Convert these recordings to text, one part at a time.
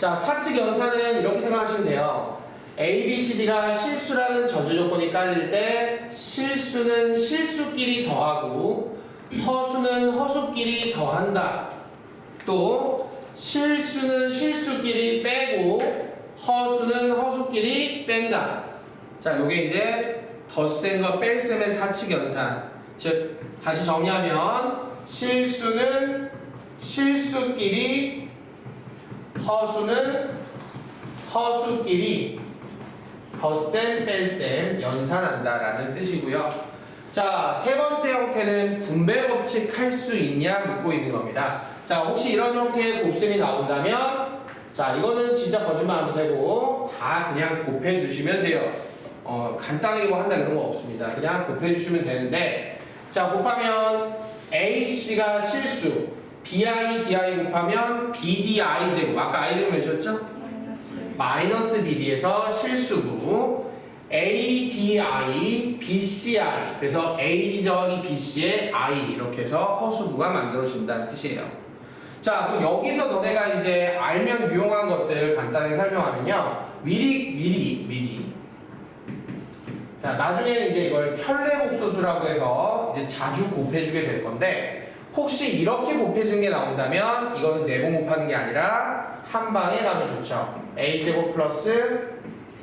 자, 사측 연산은 이렇게 생각하시면 돼요. A, B, C, D가 실수라는 전제 조건이 깔릴 때 실수는 실수끼리 더하고 허수는 허수끼리 더한다. 또 실수는 실수끼리 빼고 허수는 허수끼리 뺀다. 자, 요게 이제 덧셈과 뺄셈의 사측 연산. 즉 다시 정리하면 실수는 실수끼리 허수는 허수끼리 덧셈 뺄셈 연산한다라는 뜻이고요. 자, 세 번째 형태는 분배 법칙 할 수 있냐 묻고 있는 겁니다. 자, 혹시 이런 형태의 곱셈이 나온다면 자, 이거는 진짜 거짓말 안 되고 다 그냥 곱해 주시면 돼요. 간단하게 뭐 한다 이런 거 없습니다. 그냥 곱해 주시면 되는데 자, 곱하면 AC가 실수 BI, DI 곱하면 BDI 제곱 아까 I 제곱 몇이었죠? 마이너스 BD에서 실수고 ADI, BCI 그래서 A 더하기 BC의 I 이렇게 해서 허수부가 만들어진다는 뜻이에요. 자, 그럼 여기서 너네가 이제 알면 유용한 것들 간단하게 설명하면요. 미리 자, 나중에는 이제 이걸 편례복소수라고 해서 이제 자주 곱해주게 될 건데 혹시 이렇게 곱해진 게 나온다면 이거는 네번 곱하는 게 아니라 한 방에 가면 좋죠. A제곱 플러스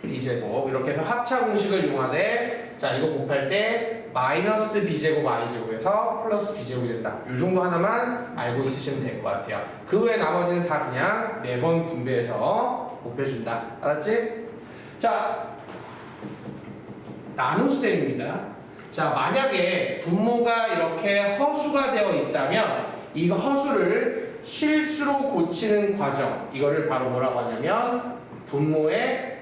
B제곱 이렇게 해서 합차 공식을 이용하되 자, 이거 곱할 때 마이너스 B제곱 I제곱에서 플러스 B제곱이 된다. 이 정도 하나만 알고 있으시면 될 것 같아요. 그 외 나머지는 다 그냥 네번 분배해서 곱해준다. 알았지? 자, 나눗셈입니다. 자, 만약에 분모가 이렇게 허수가 되어 있다면 이 허수를 실수로 고치는 과정 이거를 바로 뭐라고 하냐면 분모의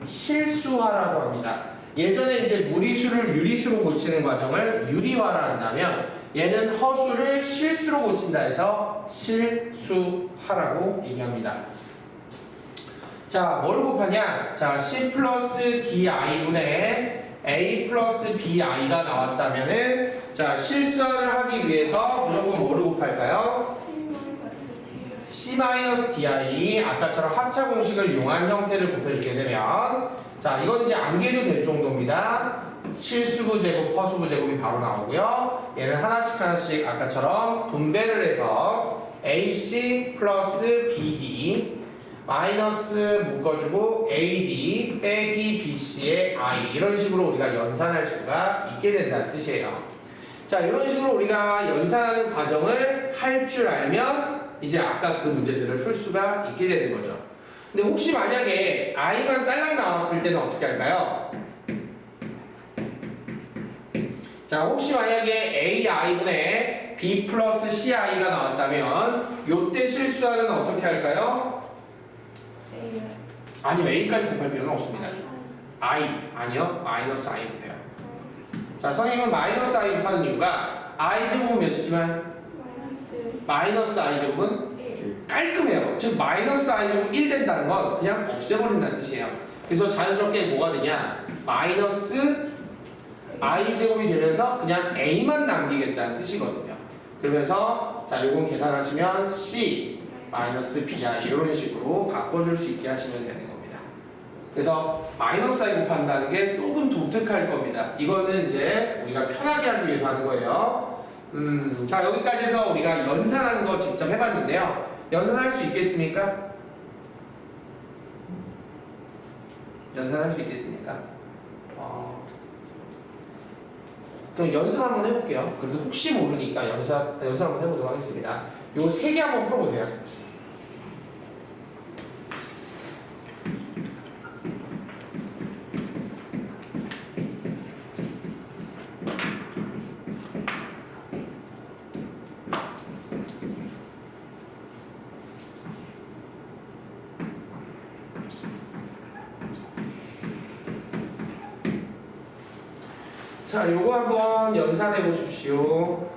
실수화라고 합니다. 예전에 이제 무리수를 유리수로 고치는 과정을 유리화라 한다면 얘는 허수를 실수로 고친다 해서 실수화라고 얘기합니다. 자, 뭘 곱하냐? 자, C 플러스 DI분의 A 플러스 BI가 나왔다면은 자, 실수를 하기 위해서 무조건 뭐를 곱할까요? C-DI 아까처럼 합차 공식을 이용한 형태를 곱해주게 되면 자, 이건 이제 암기해도 될 정도입니다. 실수부 제곱, 허수부 제곱이 바로 나오고요. 얘는 하나씩 아까처럼 분배를 해서 AC 플러스 BD 마이너스 묶어주고 AD 빼기 BC의 I 이런 식으로 우리가 연산할 수가 있게 된다는 뜻이에요. 자, 이런 식으로 우리가 연산하는 과정을 할 줄 알면 이제 아까 그 문제들을 풀 수가 있게 되는 거죠. 근데 혹시 만약에 I만 딸랑 나왔을 때는 어떻게 할까요? 자, 혹시 만약에 AI분의 B 플러스 CI가 나왔다면 요때 실수하는 어떻게 할까요? 아니요, A까지 곱할 필요는 없습니다. 아니요, 마이너스 I 곱해요. 자, 선생님은 마이너스 I 곱하는 이유가 I제곱은 몇이지만 마이너스 I제곱은 깔끔해요. 즉 마이너스 I제곱 1 된다는 건 그냥 없애버린다는 뜻이에요. 그래서 자연스럽게 뭐가 되냐 마이너스 I제곱이 되면서 그냥 A만 남기겠다는 뜻이거든요. 그러면서 자, 요건 계산하시면 C 마이너스 BI 이런 식으로 바꿔줄 수 있게 하시면 되는 겁니다. 그래서 마이너스 I 곱한다는 게 조금 독특할 겁니다. 이거는 이제 우리가 편하게 하기 위해서 하는 거예요. 자, 여기까지 해서 우리가 연산하는 거 직접 해봤는데요. 연산할 수 있겠습니까? 연산할 수 있겠습니까? 그럼 연습 한번 해볼게요. 그래도 혹시 모르니까 연습 한번 해보도록 하겠습니다. 요 3개 한번 풀어보세요. 자, 요거 한번 연산해 보십시오.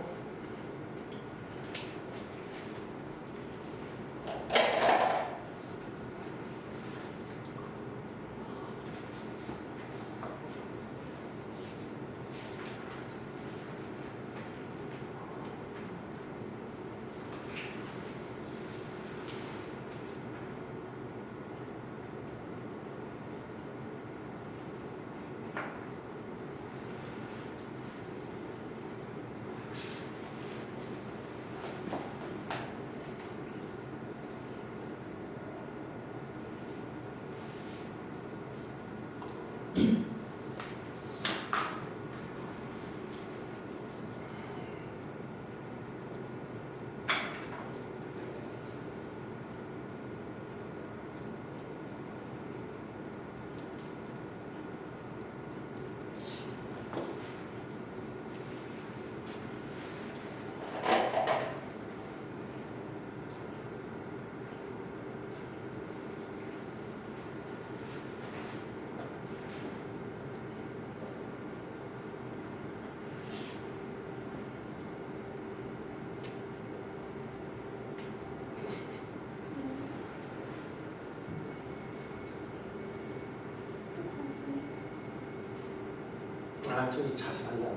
아, 저기 자습한다.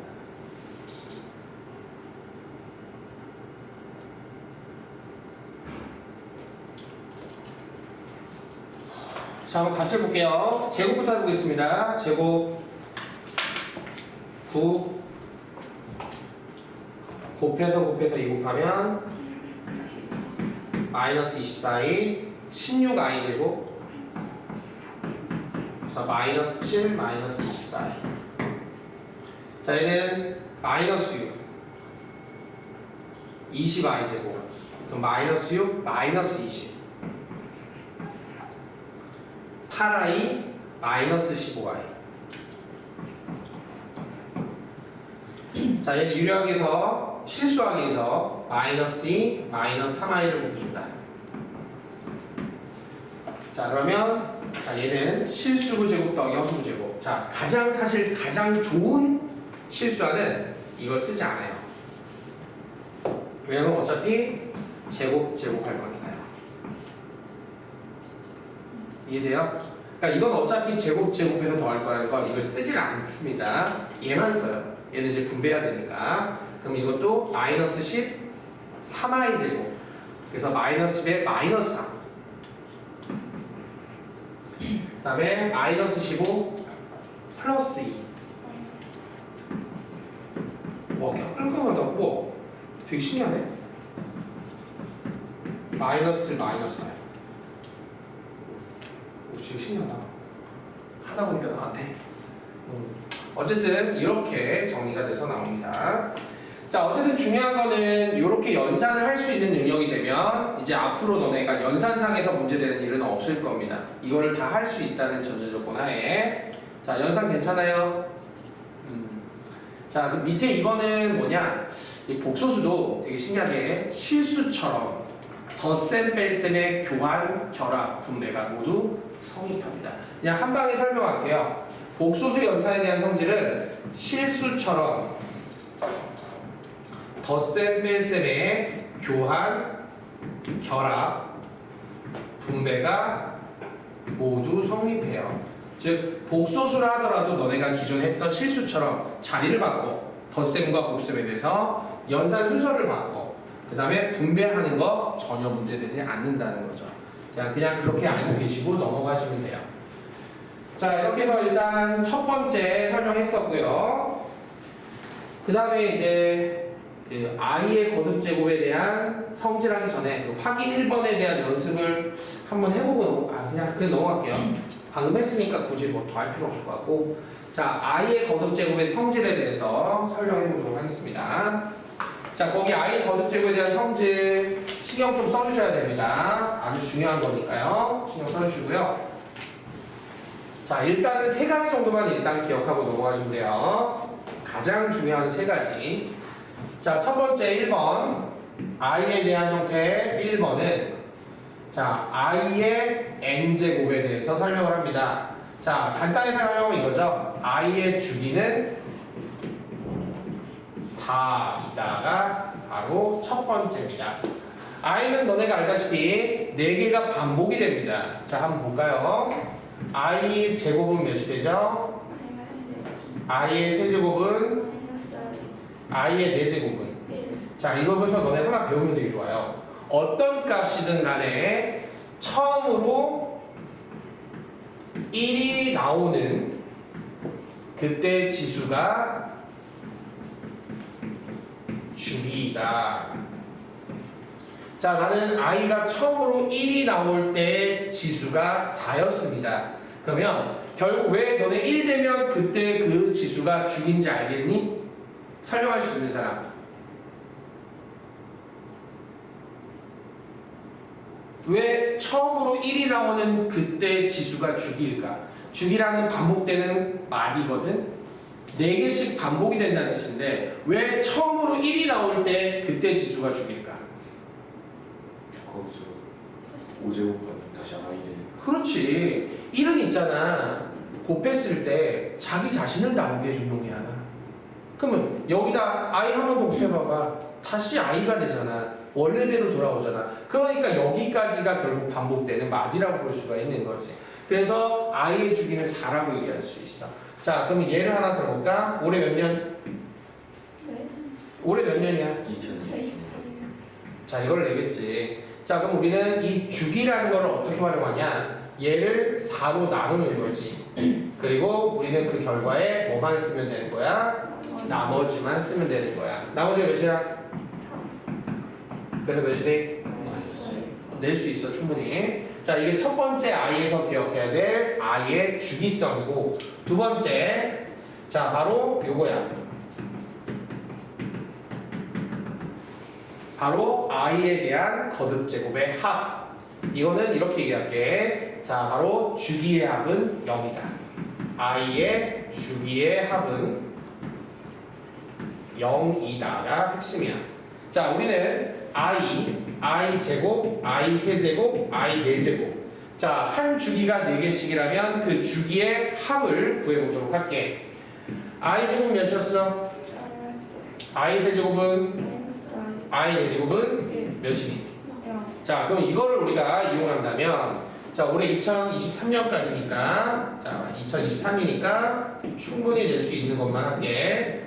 자, 한번 같이 해볼게요. 제곱부터 해보겠습니다. 제곱 9 곱해서 2 곱하면 마이너스 24이 16i 제곱 그래서 마이너스 7 마이너스 24i. 자, 얘는 마이너스 6 20i 제곱 그럼 마이너스 6 마이너스 20 8i 마이너스 15i. 자, 얘는 유리하게 해서 실수하게 해서 마이너스 2 마이너스 3i를 곱해준다. 자, 그러면 자, 얘는 실수부 제곱 더하기 허수부 제곱. 자, 사실 가장 좋은 실수하는 이걸 쓰지 않아요. 왜냐면 어차피 제곱할 거니까요. 이해돼요? 그러니까 이건 어차피 제곱해서 더할 거라는 거 이걸 쓰질 않습니다. 얘만 써요. 얘는 이제 분배해야 되니까. 그럼 이것도 마이너스 10 3i 제곱 그래서 마이너스 10에 마이너스 3 그 다음에 마이너스 15 플러스 2. 와, 그냥 깔끔하다. 우와, 되게 신기하네. 마이너스 마이너스 4. 오, 되게 신기하다. 하다 보니까 나한테. 어쨌든 이렇게 정리가 돼서 나옵니다. 자, 어쨌든 중요한 거는 이렇게 연산을 할 수 있는 능력이 되면 이제 앞으로 너네가 연산상에서 문제되는 일은 없을 겁니다. 이거를 다 할 수 있다는 전제 조건 하에. 자, 연산 괜찮아요? 자, 그 밑에 이거는 뭐냐? 이 복소수도 되게 신기하게 실수처럼 덧셈 뺄셈의 교환, 결합, 분배가 모두 성립합니다. 그냥 한 방에 설명할게요. 복소수 연산에 대한 성질은 실수처럼 덧셈 뺄셈의 교환, 결합, 분배가 모두 성립해요. 즉 복소수를 하더라도 너네가 기존에 했던 실수처럼 자리를 바꿔 덧셈과 곱셈에 대해서 연산 순서를 바꿔 그 다음에 분배하는 거 전혀 문제되지 않는다는 거죠. 그냥 그렇게 알고 계시고 넘어가시면 돼요. 자, 이렇게 해서 일단 첫 번째 설명했었고요. 그 다음에 이제 그 i의 거듭 제곱에 대한 성질하기 전에 그 확인 1번에 대한 연습을 한번 해보고 그냥 넘어갈게요. 방금 했으니까 굳이 뭐 더 할 필요 없을 것 같고. 자, i의 거듭 제곱의 성질에 대해서 설명해 보도록 하겠습니다. 자, 거기 i의 거듭 제곱에 대한 성질 신경 좀 써주셔야 됩니다. 아주 중요한 거니까요. 신경 써주시고요. 자, 일단은 세 가지 정도만 일단 기억하고 넘어가시면 돼요. 가장 중요한 세 가지. 자, 첫 번째 1번 i에 대한 형태 1번은 자, i의 n제곱에 대해서 설명을 합니다. 자, 간단히 설명하면 이거죠. i의 주기는 4이다가 바로 첫 번째입니다. i는 너네가 알다시피 4개가 반복이 됩니다. 자, 한번 볼까요? i 제곱은 몇이 되죠? i의 세제곱은 i의 4제곱은 자, 이거 보면서 너네 하나 배우면 되게 좋아요. 어떤 값이든 간에 처음으로 1이 나오는 그때 지수가 주기이다. 자, 나는 i가 처음으로 1이 나올 때 지수가 4였습니다. 그러면 결국 왜 너네 1 되면 그때 그 지수가 주기인지 알겠니? 설명할 수 있는 사람. 왜 처음으로 1이 나오는 그때 지수가 주기일까? 주기라는 반복되는 말이거든? 4개씩 반복이 된다는 뜻인데 왜 처음으로 1이 나올 때 그때 지수가 주기일까? 거기서 5제곱하면 다시 i는 그렇지. 1은 있잖아. 곱했을 때 자기 자신을 나오게 해준 놈이야. 그러면 여기다 i 한 번 더 곱해봐봐. 다시 i가 되잖아. 원래대로 돌아오잖아. 그러니까 여기까지가 결국 반복되는 마디라고 볼 수가 있는 거지. 그래서 i의 주기는 4라고 얘기할 수 있어. 자, 그럼 얘를 하나 들어볼까? 올해 몇 년? 올해 몇 년이야? 2020. 자, 이걸 내겠지. 자, 그럼 우리는 이 주기라는 걸 어떻게 활용하냐? 얘를 4로 나누는 거지. 그리고 우리는 그 결과에 뭐만 쓰면 되는 거야? 나머지만 쓰면 되는 거야. 나머지가 몇이야? 그래서 몇이래? 낼 수 있어, 충분히. 자, 이게 첫 번째 i에서 기억해야 될 i의 주기성이고, 두 번째, 자, 바로 요거야. 바로 i에 대한 거듭제곱의 합. 이거는 이렇게 얘기할게. 자, 바로 주기의 합은 0이다. i의 주기의 합은 0이다가 핵심이야. 자, 우리는 i 제곱, i 세제곱, i 4제곱. 자, 한 주기가 4개씩이라면 그 주기의 합을 구해보도록 할게. i 제곱 몇이었어? i 세제곱은? i 4제곱은 몇이니? 자, 그럼 이거를 우리가 이용한다면, 자, 올해 2023년까지니까, 자, 2023이니까 충분히 낼 수 있는 것만 할게.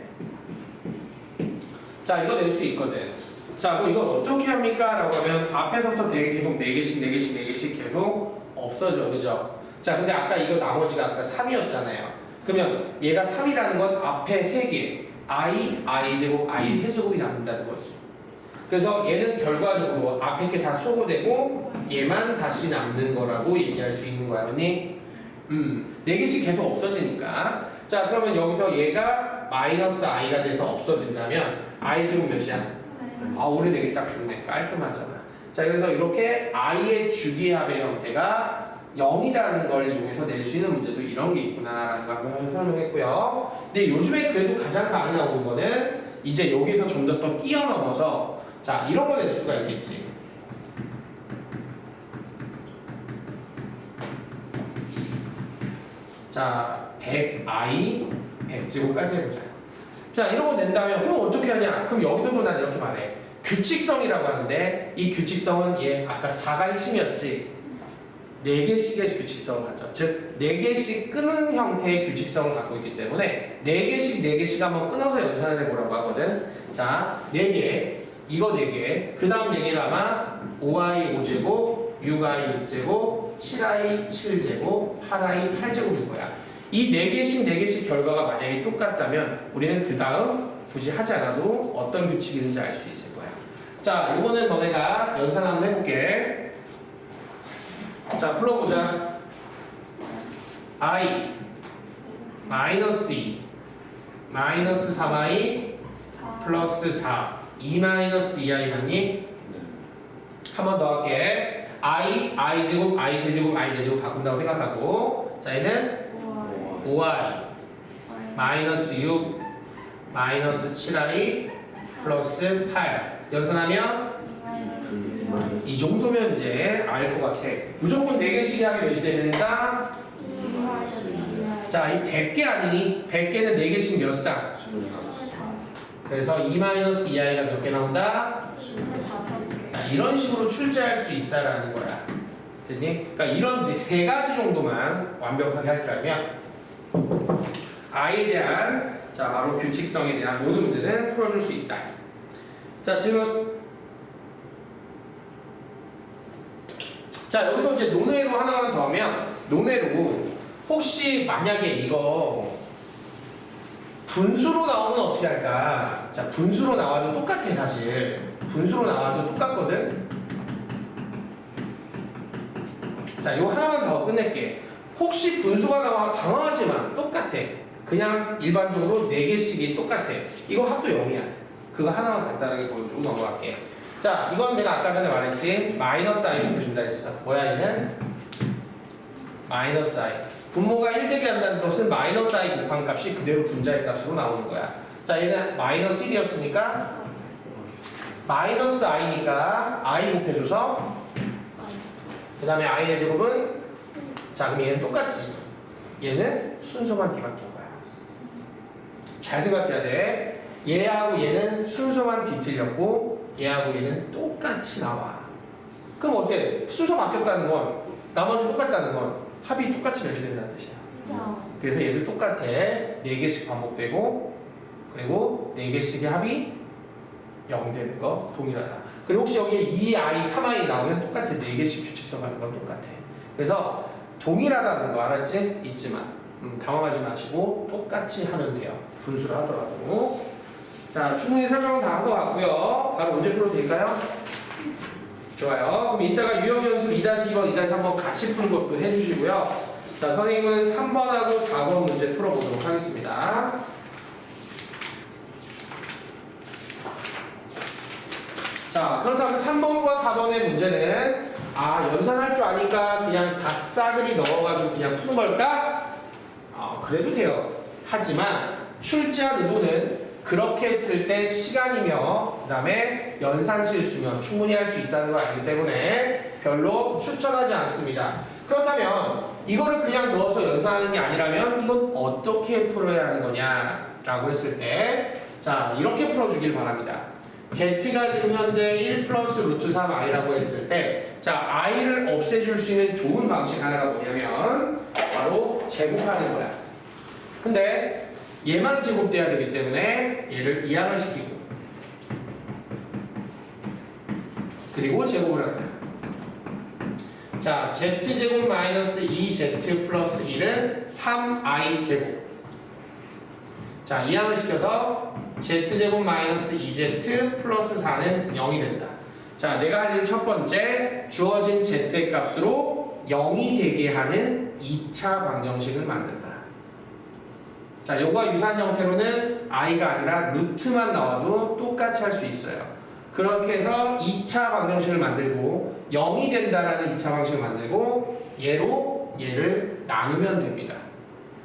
자, 이거 낼 수 있거든. 자, 그럼 이걸 어떻게 합니까? 라고 하면 앞에서부터 계속 4개씩 계속 없어져. 그죠? 자, 근데 아까 이거 나머지가 아까 3이었잖아요. 그러면 얘가 3이라는 건 앞에 3개. i 제곱, i 세제곱이 남는다는 거지. 그래서 얘는 결과적으로 앞에 게 다 소거되고 얘만 다시 남는 거라고 얘기할 수 있는 거야. 언니? 4개씩 계속 없어지니까. 자, 그러면 여기서 얘가 마이너스 i가 돼서 없어진다면 i 제곱 몇이야? 아, 올해 4개 딱 좋네. 깔끔하잖아. 자, 그래서 이렇게 i의 주기합의 형태가 0이라는 걸 이용해서 낼 수 있는 문제도 이런 게 있구나라는 걸 한번 설명했고요. 근데 요즘에 그래도 가장 많이 나오는 거는 이제 여기서 좀 더 뛰어넘어서 자, 이런 거 낼 수가 있겠지. 자, 100i 100제곱까지 해보자. 자, 이런 거 낸다면 그럼 어떻게 하냐? 그럼 여기서도 난 이렇게 말해. 규칙성이라고 하는데 이 규칙성은 얘 아까 4가 핵심이었지. 4개씩의 규칙성을 갖죠. 즉 4개씩 끄는 형태의 규칙성을 갖고 있기 때문에 4개씩 한번 끊어서 연산을 해보라고 하거든. 자, 4개, 이거 4개, 그 다음 4개가 아마 5i 5제곱, 6i 6제곱, 7i 7제곱, 8i 8제곱일 거야. 이 4개씩 결과가 만약에 똑같다면 우리는 그 다음 굳이 하지 않아도 어떤 규칙이 있는지 알 수 있을 거야. 자, 이거는 너네가 연산 한번 해볼게. 자, 풀어보자. i 마이너스 2 마이너스 3i 플러스 4 2 마이너스 2i 맞니? 한 번 더 할게. i 제곱, i 세제곱, i 4제곱 바꾼다고 생각하고, 자, 얘는 5i 마이너스 6 마이너스 7i 플러스 8 연산하면 이 정도면 이제 알 것 같아. 무조건 4개씩 하면 몇이 되는가? 자, 이 100개 아니니? 100개는 4개씩 몇 쌍? 그래서 2-2i가 몇 개 나온다? 자, 이런 식으로 출제할 수 있다라는 거야. 됐니? 그러니까 이런 3가지 정도만 완벽하게 할 줄 알면 i에 대한 자, 바로 규칙성에 대한 모든 문제는 풀어줄 수 있다. 자, 질문. 자, 여기서 이제 논외로 하나만 더 하면, 논외로 혹시 만약에 이거 분수로 나오면 어떻게 할까? 자, 분수로 나와도 똑같아, 사실. 분수로 나와도 똑같거든? 자, 이거 하나만 더 끝낼게. 혹시 분수가 나와 당황하지만 똑같아. 그냥 일반적으로 4개씩이 똑같아. 이거 합도 0이야. 그거 하나만 간단하게 보여주고 넘어갈게. 자, 이건 내가 아까 전에 말했지. 마이너스 i 곱해준다 했어. 뭐야, 얘는? 마이너스 i. 분모가 1되게 한다는 것은 마이너스 i 곱한 값이 그대로 분자의 값으로 나오는 거야. 자, 얘는 마이너스 1이었으니까 마이너스 i니까 i 곱해줘서 그 다음에 i의 제곱은 자, 그럼 얘는 똑같지. 얘는 순서만 뒤바뀐 거야. 잘 생각해야 돼. 얘하고 얘는 순서만 뒤틀렸고 얘하고 얘는 똑같이 나와. 그럼 어때? 순서 바뀌었다는 건 나머지 똑같다는 건 합이 똑같이 몇이 된다는 뜻이야. 그래서 얘들 똑같아. 4개씩 반복되고 그리고 4개씩의 합이 0 되는 거 동일하다. 그리고 혹시 여기에 2i, 3i 나오면 똑같아. 4개씩 규칙성 하는 건 똑같아. 그래서 동일하다는 거 알았지? 잊지마. 당황하지 마시고 똑같이 하면 돼요. 분수를 하더라도. 자, 충분히 설명 다 한 것 같고요. 바로 문제 풀어도 될까요? 좋아요. 그럼 이따가 유형 연습 2-2번, 2-3번 같이 푸는 것도 해주시고요. 자, 선생님은 3번하고 4번 문제 풀어보도록 하겠습니다. 자, 그렇다면 3번과 4번의 문제는 연산할 줄 아니까 그냥 다 싸그리 넣어가지고 그냥 푸는 걸까? 그래도 돼요. 하지만 출제한 의도는 그렇게 했을 때 시간이며 그 다음에 연산 실수면 충분히 할 수 있다는 걸 알기 때문에 별로 추천하지 않습니다. 그렇다면 이거를 그냥 넣어서 연산하는 게 아니라면 이건 어떻게 풀어야 하는 거냐 라고 했을 때 자, 이렇게 풀어주길 바랍니다. Z가 지금 현재 1 플러스 루트 3i라고 했을 때 자, i를 없애줄 수 있는 좋은 방식 하나가 뭐냐면 바로 제곱하는 거야. 근데 얘만 제곱돼야 되기 때문에 얘를 이항을 시키고 그리고 제곱을 합니다. 자, z제곱 마이너스 2z 플러스 1은 3i 제곱. 자, 이항을 시켜서 z제곱 마이너스 2z 플러스 4는 0이 된다. 자, 내가 할 일 첫 번째, 주어진 z의 값으로 0이 되게 하는 2차 방정식을 만든다. 자, 요거와 유사한 형태로는 i가 아니라 루트만 나와도 똑같이 할 수 있어요. 그렇게 해서 2차 방정식을 만들고 0이 된다라는 2차 방식을 만들고 얘로 얘를 나누면 됩니다.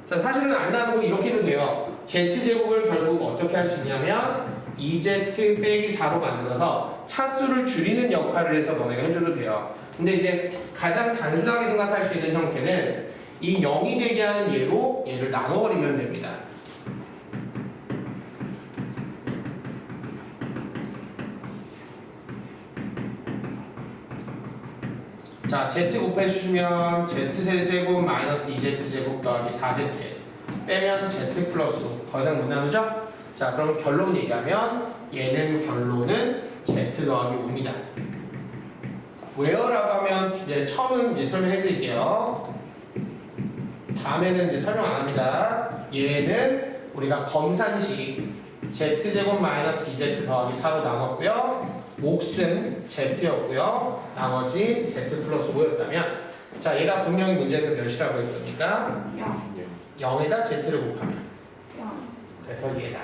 자, 사실은 안 나누고 이렇게 해도 돼요. z제곱을 결국 어떻게 할 수 있냐면 2z 빼기 4로 만들어서 차수를 줄이는 역할을 해서 너네가 해줘도 돼요. 근데 이제 가장 단순하게 생각할 수 있는 형태는 이 0이 되게 하는 얘로 얘를 나눠버리면 됩니다. 자, z 곱해주시면 z세제곱 마이너스 2z제곱 더하기 4z 빼면 z 플러스 더 이상 못 나누죠? 자, 그럼 결론 얘기하면 얘는 결론은 z 더하기 5입니다. 왜요라고 하면 이제 처음은 이제 설명해 드릴게요. 다음에는 이제 설명 안 합니다. 얘는 우리가 검산식 z제곱 마이너스 2z 더하기 4로 나눴고요. 몫은 z였고요. 나머지 z 플러스 5였다면 자, 얘가 분명히 문제에서 몇이라고 했습니까? 0에다 z를 곱하면 그래서 얘다.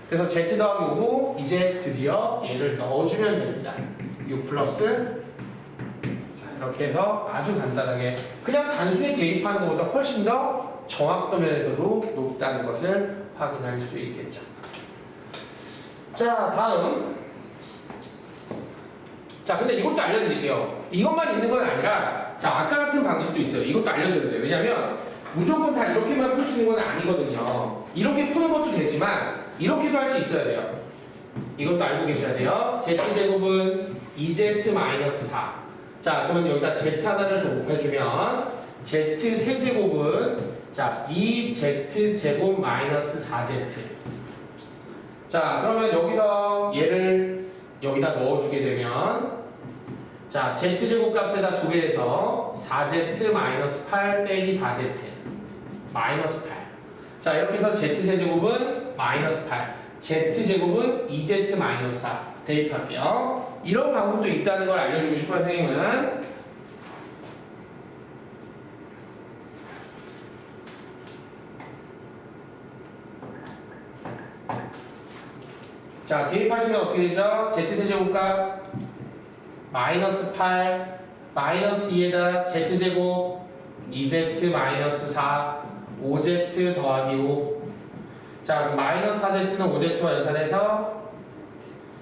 그래서 z 더하기 5고 이제 드디어 얘를 넣어주면 됩니다. 6 플러스 이렇게 해서 아주 간단하게 그냥 단순히 대입하는 것보다 훨씬 더 정확도 면에서도 높다는 것을 확인할 수 있겠죠. 자, 다음. 자, 근데 이것도 알려드릴게요. 이것만 있는 건 아니라 자, 아까 같은 방식도 있어요. 이것도 알려드려야 돼요. 왜냐면 무조건 다 이렇게만 풀 수 있는 건 아니거든요. 이렇게 푸는 것도 되지만 이렇게도 할 수 있어야 돼요. 이것도 알고 계셔야 돼요. z제곱은 2z-4 자, 그러면 여기다 z 하나를 더 곱해주면 z 세제곱은 자 2z제곱 마이너스 4z 자, 그러면 여기서 얘를 여기다 넣어주게 되면 자, z제곱 값에다 2배해서 4z 마이너스 8 빼기 4z 마이너스 8 자, 이렇게 해서 z세제곱은 마이너스 8 z제곱은 2z 마이너스 4 대입할게요. 이런 방법도 있다는 걸 알려주고 싶어요, 선생님은. 자, 대입하시면 어떻게 되죠? z세제곱값 마이너스 8 마이너스 2에다 z제곱 2z 마이너스 4 5z 더하기 5 자, 마이너스 4z는 5z와 연산해서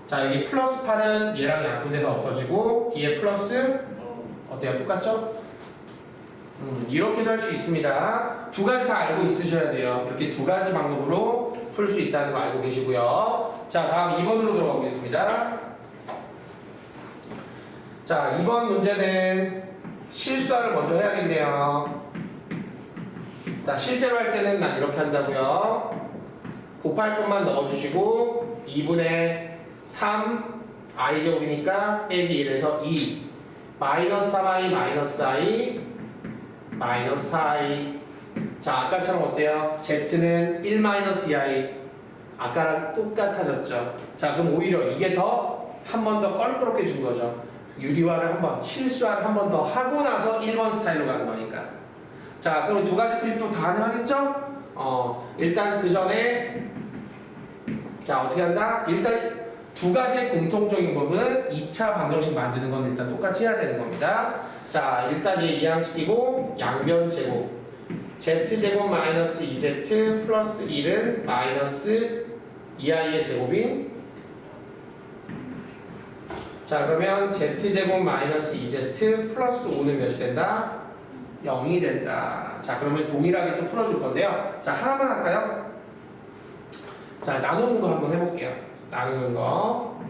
자, 여기 플러스 8은 얘랑 약분돼서 없어지고 뒤에 플러스 어때요? 똑같죠? 이렇게도 할 수 있습니다. 두 가지 다 알고 있으셔야 돼요. 이렇게 두 가지 방법으로 풀 수 있다는 거 알고 계시고요. 자, 다음 2번으로 들어가 보겠습니다. 자, 2번 문제는 실수를 먼저 해야겠네요. 자, 실제로 할 때는 난 이렇게 한다고요. 곱할 것만 넣어주시고 2분의 3 i제곱이니까 빼기 1에서 2 마이너스 3i 마이너스 i 마이너스 i. 자, 아까처럼 어때요? z는 1 마이너스 2i. 아까랑 똑같아졌죠. 자, 그럼 오히려 이게 더 한 번 더 껄끄럽게 준 거죠. 유리화를 한번 실수화를 한 번 더 하고 나서 1번 스타일로 가는 거니까. 자, 그럼 두 가지 그립도 다 가능하겠죠? 일단 그 전에 자, 어떻게 한다? 일단 두 가지의 공통적인 부분은 2차 방정식 만드는 건 일단 똑같이 해야 되는 겁니다. 자, 일단 얘 이항식이고 양변 제곱 z제곱 마이너스 2z 플러스 1은 마이너스 2i의 제곱인. 자, 그러면 z제곱 마이너스 2z 플러스 5는 몇이 된다? 0이 된다. 자, 그러면 동일하게 또 풀어줄 건데요. 자, 하나만 할까요? 자, 나누는 거 한번 해볼게요. 나누는 거.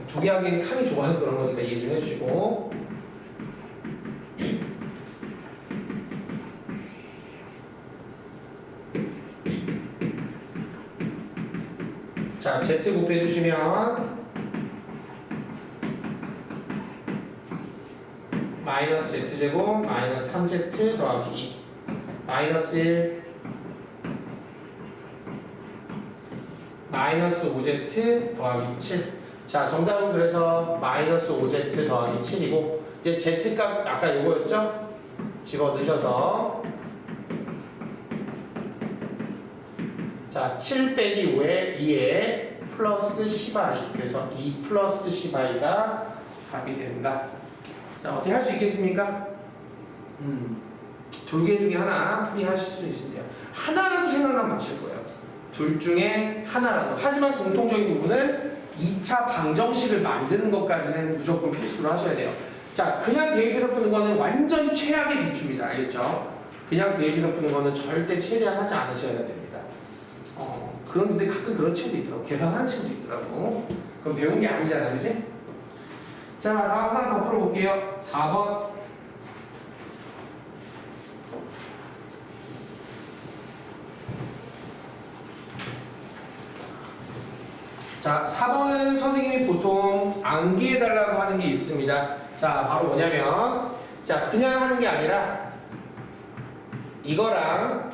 두 개 하기엔 칸이 좋아서 그런 거니까 이해 좀 해주시고. 자, z 곱해주시면 마이너스 z제곱 마이너스 3z 더하기 2 마이너스 1 마이너스 5z 더하기 7. 자, 정답은 그래서 마이너스 5z 더하기 7이고 이제 z값 아까 이거였죠? 집어 넣으셔서 자, 7 빼기 5에 2에 플러스 10i. 그래서 2 플러스 10i가 답이 된다. 자, 어떻게 할 수 있겠습니까? 두 개 중에 하나 풀이하실 수 있습니다. 하나라도 생각나면 맞힐 거예요. 둘 중에 하나라도. 하지만 공통적인 부분은 2차 방정식을 만드는 것까지는 무조건 필수로 하셔야 돼요. 자, 그냥 대입해서 푸는 거는 완전 최악의 비추입니다. 알겠죠? 그냥 대입해서 푸는 거는 절대 최대한 하지 않으셔야 됩니다. 그런데 가끔 그런 친구도 있더라고. 계산하는 친구도 있더라고. 그럼 배운 게 아니잖아, 그지? 자, 다음 하나 더 풀어볼게요. 4번. 자, 4번은 선생님이 보통 암기해달라고 하는 게 있습니다. 자, 바로 뭐냐면, 자, 그냥 하는 게 아니라, 이거랑,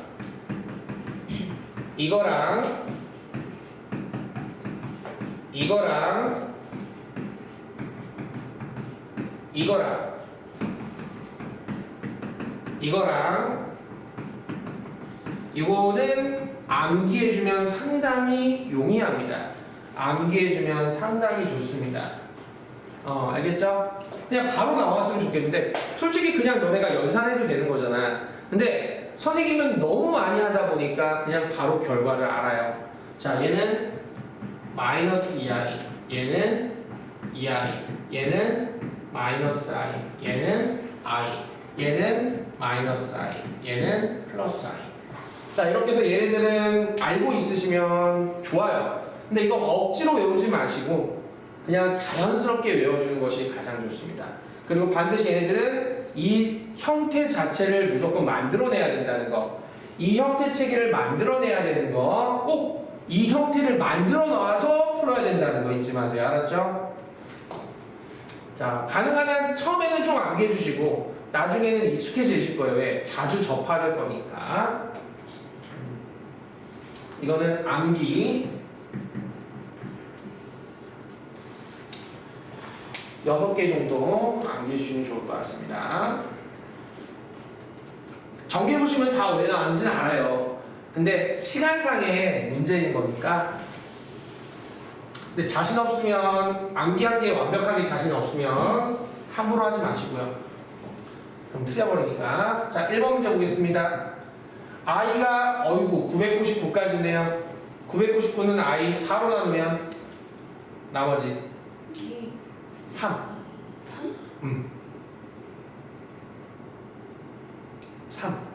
이거랑, 이거랑, 이거랑, 이거랑, 이거는 암기해주면 상당히 용이합니다. 암기해주면 상당히 좋습니다. 알겠죠? 그냥 바로 나왔으면 좋겠는데 솔직히 그냥 너네가 연산해도 되는 거잖아. 근데 선생님은 너무 많이 하다 보니까 그냥 바로 결과를 알아요. 자, 얘는 마이너스 2i, 얘는 2i, 얘는 마이너스 i, 얘는 i, 얘는 마이너스 i, 얘는 플러스 i. 자, 이렇게 해서 얘네들은 알고 있으시면 좋아요. 근데 이거 억지로 외우지 마시고 그냥 자연스럽게 외워주는 것이 가장 좋습니다. 그리고 반드시 얘네들은 이 형태 자체를 무조건 만들어내야 된다는 거, 이 형태 체계를 만들어내야 되는 거, 꼭 이 형태를 만들어 놔서 풀어야 된다는 거 잊지 마세요. 알았죠? 자, 가능한 한 처음에는 좀 암기해 주시고 나중에는 익숙해지실 거예요. 왜? 자주 접할 거니까. 이거는 암기 6개 정도 암기해 주시면 좋을 것 같습니다. 정리해 보시면 다 왜 나왔는지는 알아요. 근데 시간상의 문제인 거니까. 근데 자신 없으면, 암기한 게 완벽하게 자신 없으면 함부로 하지 마시고요. 그럼 틀려버리니까. 자, 1번 문제 보겠습니다. i가 999까지네요. 999는 i 4로 나누면 나머지 3. 3.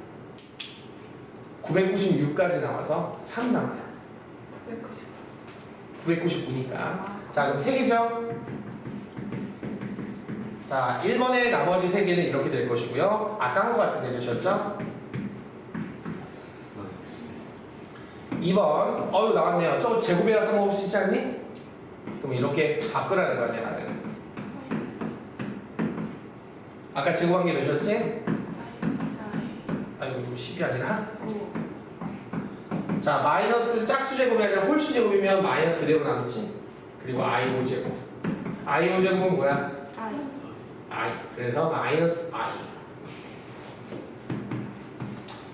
996까지 나와서 3 남아요. 999니까. 자, 그럼 3개죠? 자, 1번의 나머지 세 개는 이렇게 될 것이고요. 아까 한 거 같은데 되셨죠? 2번. 어유 나왔네요. 저거 제곱이라서 먹을 수 있지 않니? 그럼 이렇게 바꾸라는 거 아니야, 나는. 아까 제곱한 게 몇이었지? 아이고, 이거 10이 아니라? 자, 마이너스 짝수 제곱이 아니라 홀수 제곱이면 마이너스 그대로 남지. 그리고 i5 제곱. i5 제곱은 뭐야? i. 그래서 마이너스 i.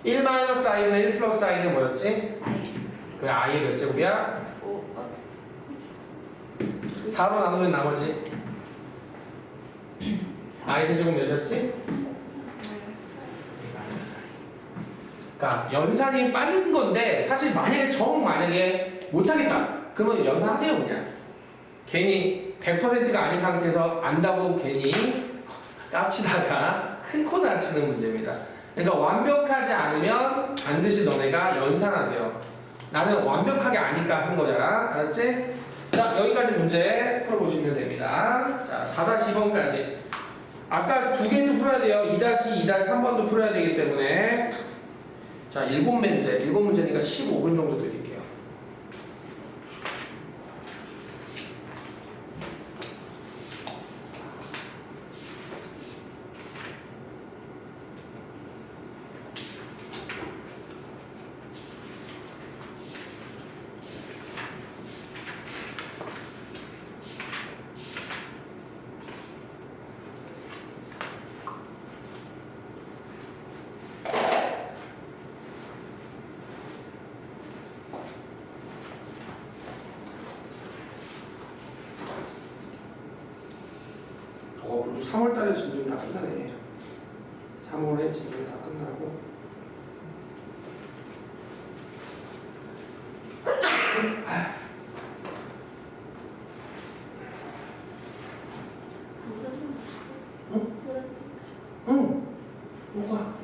1 마이너스 i는 1 플러스 i는 뭐였지? 그 i의 몇 제곱이야? 4로 나누면 나머지 i 대제곱 몇이었지? 그러니까 연산이 빠른 건데 사실 만약에 만약에 못하겠다 그러면 연산하세요 그냥. 괜히 100%가 아닌 상태에서 안다고 괜히 깝치다가 큰 코 다치는 문제입니다. 그러니까 완벽하지 않으면 반드시 너네가 연산하세요. 나는 완벽하게 아니까 하는 거잖아. 알았지? 자, 여기까지 문제 풀어보시면 됩니다. 자, 4-2번까지. 아까 두 개도 풀어야 돼요. 2-2, 2-3번도 풀어야 되기 때문에. 자, 7문제. 7문제니까 15분 정도 드릴게요. 벌써 3월달에 진도는 다 끝나네. 3월에 진도는 다 끝나고. 응? 뭐가?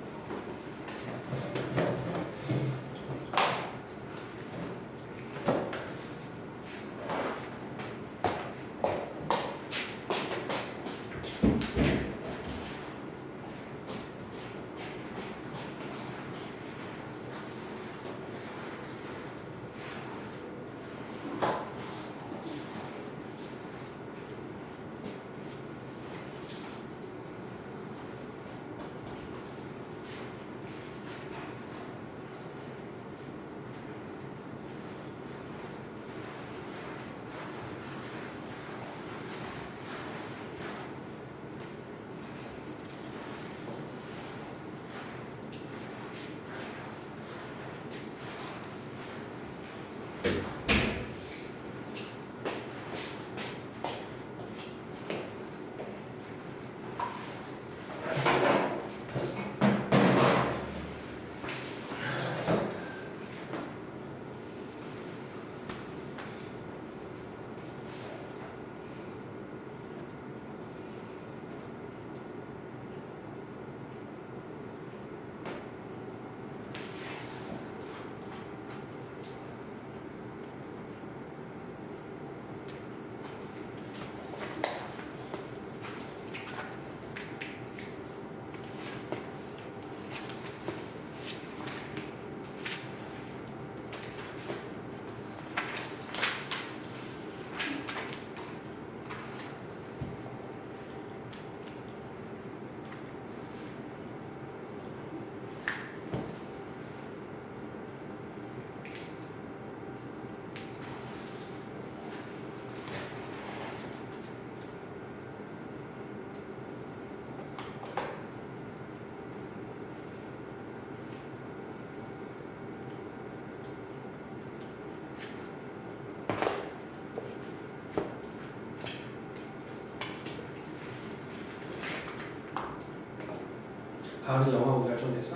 가을이 영화 보기 결정됐어?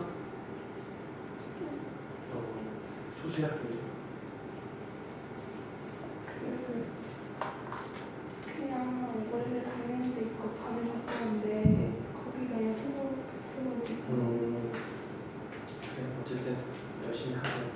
소수야? 그냥 원래 다니는 데 있고 반을 바꾸는데 거기가 여자분밖에 없어가지고 그래 어쨌든 열심히 하고.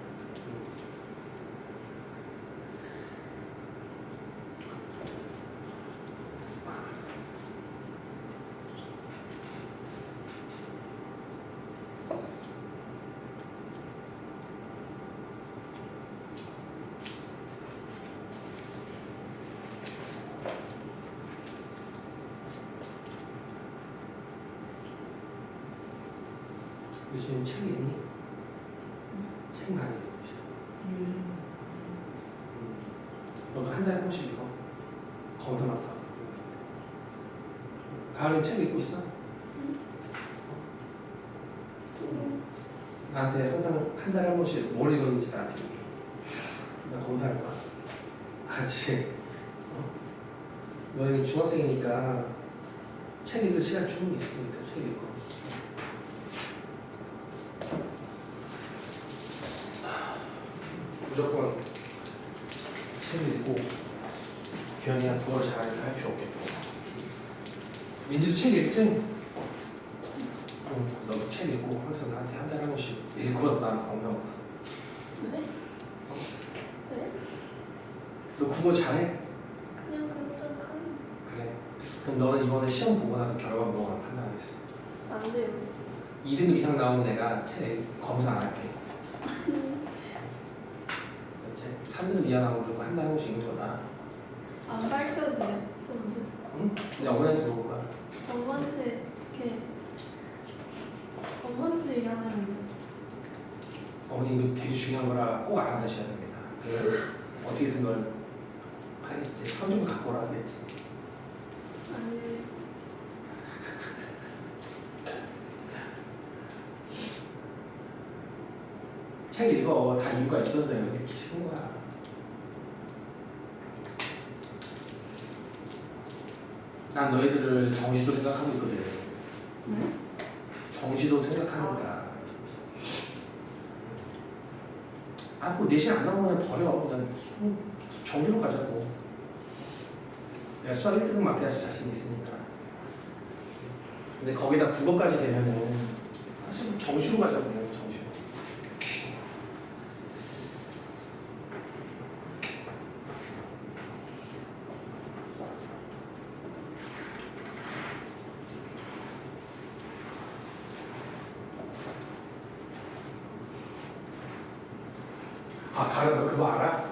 요즘 책 읽니? 책 많이 읽고 있어. 너도 한 달에 한 권씩 읽어. 검사 맡아. 가을에 책 읽고 있어? 나한테 항상 한 달에 한 번씩 뭘 읽었는지 나한테 얘기해. 나 검사할 거야. 알았지? 너희는 중학생이니까 책 읽을 시간 충분히 있으니까 책 읽어. 무조건 책 읽고 규현이랑 국어를 잘하니까 할 필요 없겠고. 민지도 책 읽지? 응, 너도 책 읽고 항상 나한테 한 달에 한 번씩 읽고 나한테 검사 못하. 네? 네? 너 국어 잘해? 그냥 그렇다고 그래. 그럼 너는 이번에 시험 보고 나서 결과 보고 판단하겠어. 안 돼요. 2등급 이상 나오면 내가 책 검사 안 할게. 그렇지? 3등급 이하 나오면 무조건 한 달에 한 번씩 읽는 거다. 안 밝혀도 돼요. 저는 응? 근데 어머니한테 물어볼 거야. 엄마한테 이렇게 엄마한테 얘기하면 안 돼요. 어머니 이거 되게 중요한 거라 꼭 알아두셔야 됩니다. 그래서 어떻게든 걸 하겠지. 선좀 갖고 오라 하겠지. 아니 책 읽어. 다 이유가 있어서 이렇게 시킨 거야. 난 너희들을 정시도 생각하고 있거든. 응? 정시도 생각하니까. 아, 그 내신 안 나오면 버려. 그냥 정시로 가자고. 내가 수학 1등급 맡겨야지 자신 있으니까. 근데 거기다 국어까지 되면은 사실 정시로 가자고. 정시로. 아, 가라, 너 그거 알아?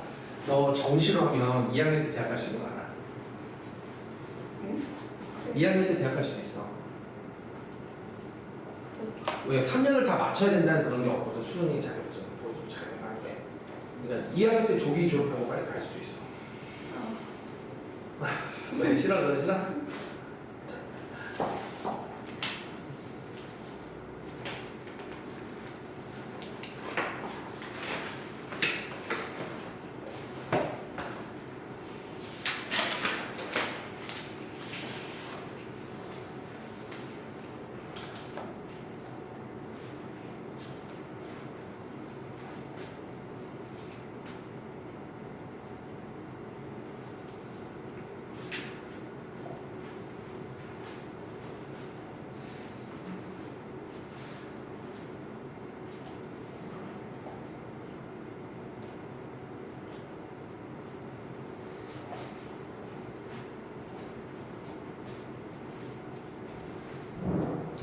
너 정시로 하면 2학년 때 대학 갈 수 있는 거 알아? 응? 2학년 때 대학 갈 수도 있어. 왜 3년을 다 맞춰야 된다는 그런 게 없거든. 수능이 자격증, 보조 자격할 때. 그러니까 2학년 때 조기 졸업하고 빨리 갈 수도 있어. 왜 싫어? 그거 싫어?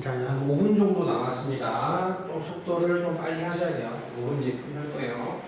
자, 이제 한 5분 정도 남았습니다. 좀 속도를 좀 빨리 하셔야 돼요. 5분 뒤에 풀이할 거예요.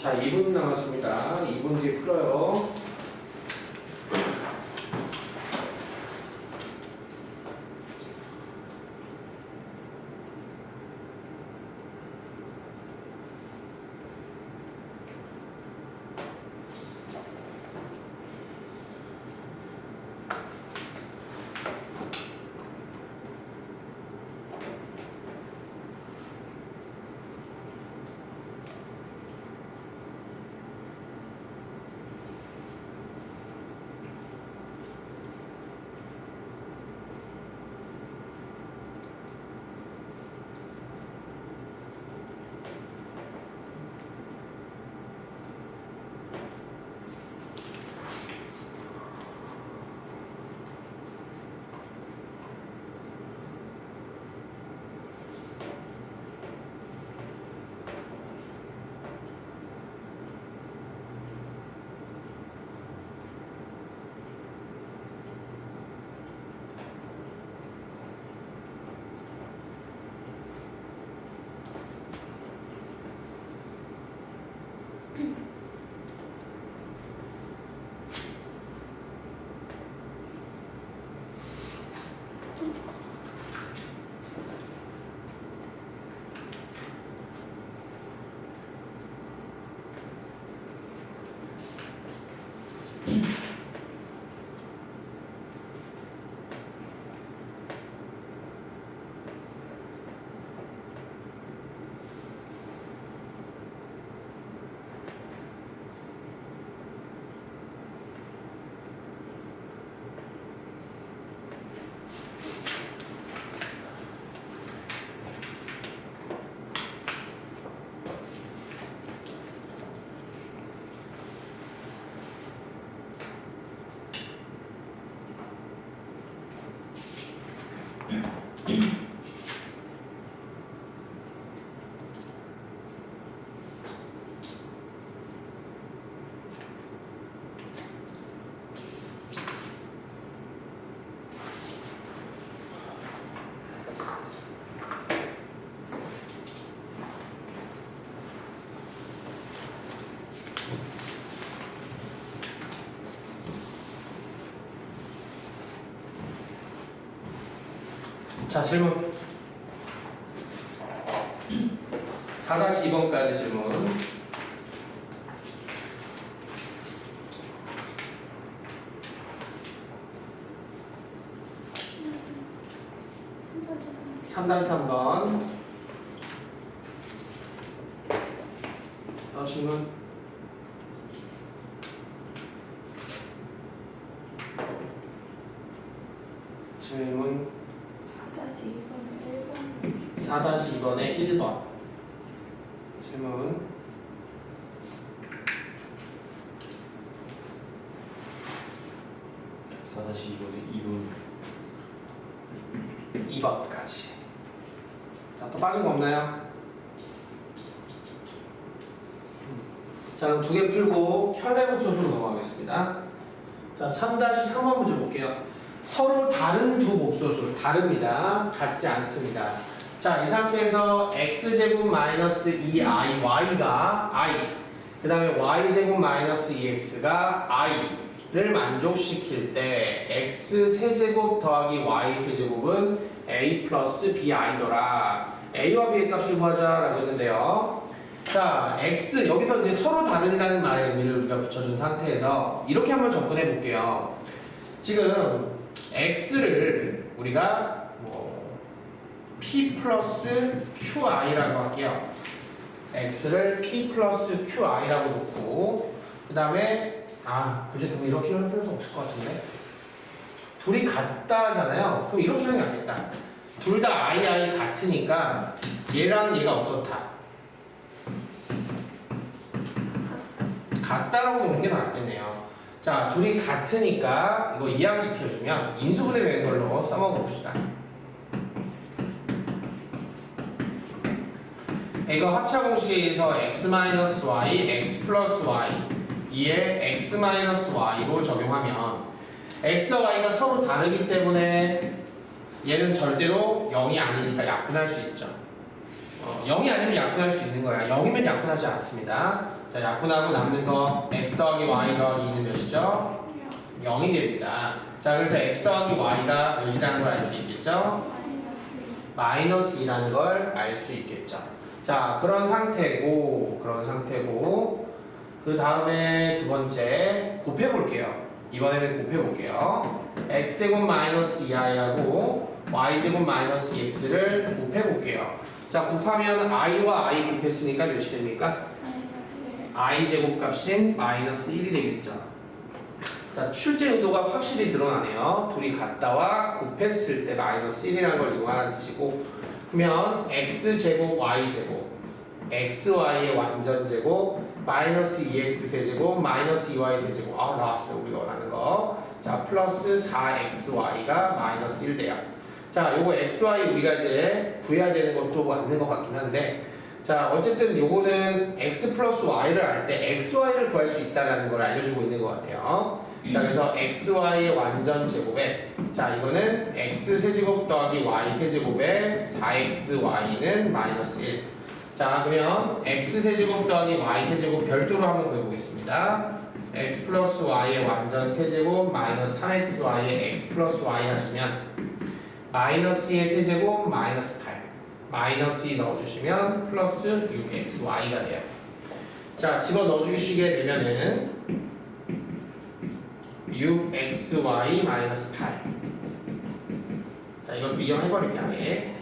자, 2분 남았습니다. 2분 뒤에 풀어요. 자, 질문. 4-2번까지 질문. 삼 3-3번. 질문. 질문 4-2번의 1번. 질문. 4-2번에 2번 2번까지. 자, 또 빠진 거 없나요? 자, 그럼 두 개 풀고 현대복소수로 넘어가겠습니다. 자, 3-3번 문제 볼게요. 서로 다른 두 복소수, 다릅니다. 같지 않습니다. 자, 이 상태에서 x제곱 마이너스 2i, y가 i, 그 다음에 y제곱 마이너스 2x가 i를 만족시킬 때 x 세제곱 더하기 y 세제곱은 a 플러스 bi더라. a와 b의 값을 구하자라고 했는데요. 자, x, 여기서 이제 서로 다르다는 말의 의미를 우리가 붙여준 상태에서 이렇게 한번 접근해 볼게요. 지금 x를 우리가 p 플러스 qi라고 할게요. x를 p 플러스 qi라고 놓고 그 다음에 굳이 좀 이렇게 하는 필요도 없을 것 같은데 둘이 같다잖아요. 그럼 이렇게 하는 게 낫겠다. 둘 다 i 같으니까 얘랑 얘가 어떻다? 같다라고 놓는 게 더 낫겠네요. 자, 둘이 같으니까 이거 이항시켜주면 인수분해 되는 걸로 써먹어 봅시다. 이거 합차 공식에 의해서 x-y, x 플러스 y 2에 x-y로 적용하면 x와 y가 서로 다르기 때문에 얘는 절대로 0이 아니니까 약분할 수 있죠. 0이 아니면 약분할 수 있는 거야. 0이면 약분하지 않습니다. 자, 자, 약분하고 남는 거 x 더하기 y 더하기 2는 몇이죠? 0이 됩니다. 자, 그래서 x 더하기 y가 몇이라는 걸 알 수 있겠죠? 마이너스 2라는 걸 알 수 있겠죠. 자, 그런 상태고 그 다음에 두 번째 곱해볼게요. 이번에는 곱해볼게요. x제곱 마이너스 2i하고 y제곱 마이너스 2x를 곱해볼게요. 자, 곱하면 i와 i 곱했으니까 몇이 됩니까? i제곱 값인 마이너스 1이 되겠죠. 자, 출제 의도가 확실히 드러나네요. 둘이 같다와 곱했을 때 마이너스 1이라는 걸 이용하는 뜻이고, 그러면 x제곱 y제곱 xy의 완전제곱 마이너스 2x 세제곱 마이너스 2y 세제곱 나왔어요. 우리가 원하는 거. 자, 플러스 4xy가 마이너스 1 돼요. 자, 요거 xy 우리가 이제 구해야 되는 것도 맞는 것 같긴 한데, 자, 어쨌든 요거는 x 플러스 y를 할 때 xy를 구할 수 있다는 걸 알려주고 있는 것 같아요. 자, 그래서 xy의 완전 제곱에, 자, 이거는 x 세제곱 더하기 y 세제곱에 4xy는 마이너스 1. 자, 그러면 x 세제곱 더하기 y 세제곱 별도로 한번 구해보겠습니다. x 플러스 y의 완전 세제곱 마이너스 3xy의 x 플러스 y 하시면 마이너스 2의 세제곱 마이너스 8 마이너스 2 넣어주시면 플러스 6xy가 돼요. 자, 집어 넣어주시게 되면은 6xy 마이너스 8. 자, 이건 미용해버릴게요. 아예.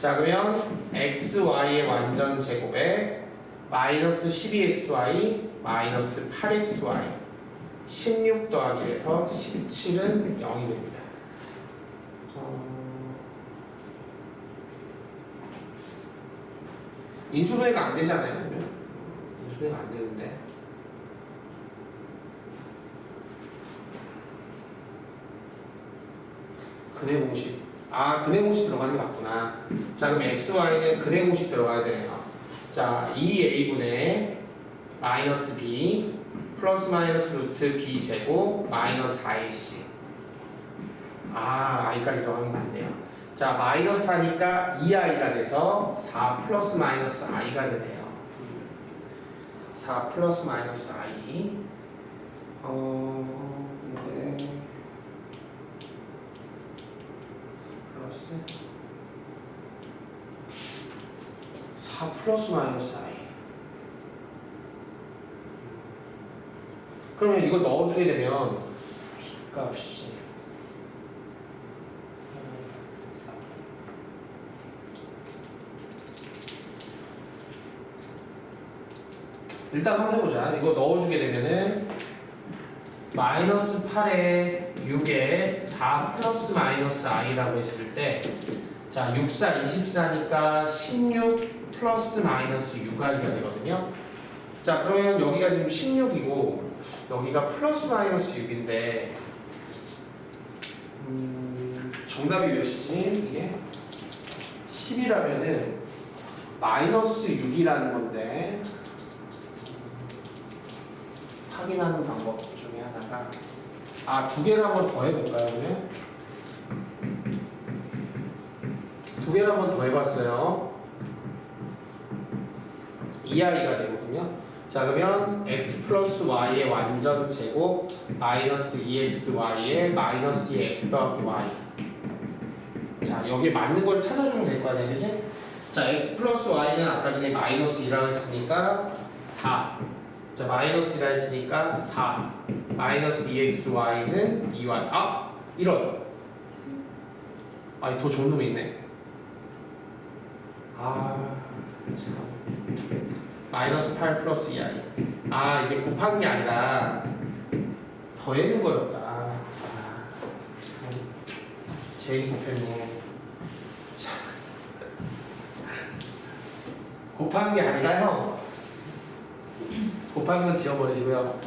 자, 그러면 xy의 완전 제곱에 마이너스 12xy 마이너스 8xy 16 더하기 해서 17은 0이 됩니다. 인수분해가 안 되잖아요. 그러면 인수분해가 안 되는데. 근해 공식. 근해 공식 들어가는 게 맞구나. 자, 그럼 xy는 근해 공식 들어가야 되네요. 자, 2a분의 마이너스 b 플러스 마이너스 루트 b 제곱 마이너스 4ac. i까지 들어가는 게 맞네요. 자, 마이너스 4니까 2i가 돼서 4 플러스 마이너스 i가 되네요. 4 플러스 마이너스 i. 근데 플러스 4 플러스 마이너스 i. 그러면 이거 넣어주게 되면 b 값이 일단 한번 해보자. 이거 넣어주게 되면은 마이너스 8에 6에 4 플러스 마이너스 i라고 했을 때, 자, 6, 4, 24니까 16 플러스 마이너스 6i가 되거든요. 자, 그러면 여기가 지금 16이고 여기가 플러스 마이너스 6인데 정답이 몇이지? 이게 10이라면은 마이너스 6이라는 건데, 확인하는 방법 중에 하나가 두 개를 한번 더 해볼까요? 그러면 두 개를 한번 더 해봤어요. 2i가 되거든요. 자, 그러면 x 플러스 y의 완전 제곱 마이너스 2xy의 마이너스 2x 더하기 y. 자, 여기에 맞는 걸 찾아주면 될 거 아니야, 그치? 자, x 플러스 y는 아까 전에 마이너스 2라고 했으니까 4. 자, 마이너스 1라 했으니까 4 마이너스 2xy는 2y. 이런. 더 좋은 놈이 있네. 마이너스 8 플러스 2i. 이게 곱한 게 아니라 더해는 거였다. 제일 곱했네. 곱하는 게 아니라 형, 곱하는 건 지워버리시고요.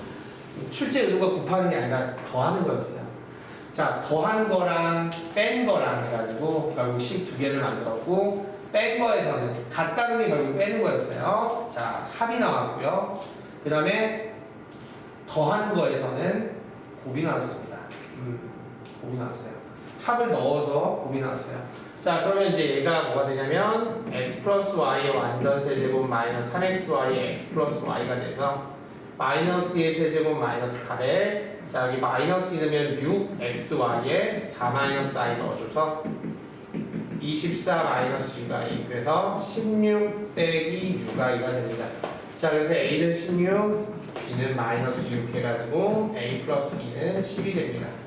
출제 의도가 곱하는 게 아니라 더하는 거였어요. 자, 더한 거랑 뺀 거랑 해가지고 결국 식 두 개를 만들었고, 뺀 거에서는 같다는 게 결국 빼는 거였어요. 자, 합이 나왔고요. 그 다음에 더한 거에서는 곱이 나왔습니다. 곱이 나왔어요. 합을 넣어서 곱이 나왔어요. 자, 그러면 이제 얘가 뭐가 되냐면 x 플러스 y의 완전 세제곱 마이너스 3xy의 x 플러스 y가 돼서 마이너스 2의 세제곱 마이너스 8에 자, 여기 마이너스 넣으면 6xy에 4 마이너스 i 넣어줘서 24 마이너스 6i 그래서 16 빼기 6i가 됩니다. 자, 그래서 a는 16, b는 마이너스 6 해가지고 a 플러스 b는 10이 됩니다.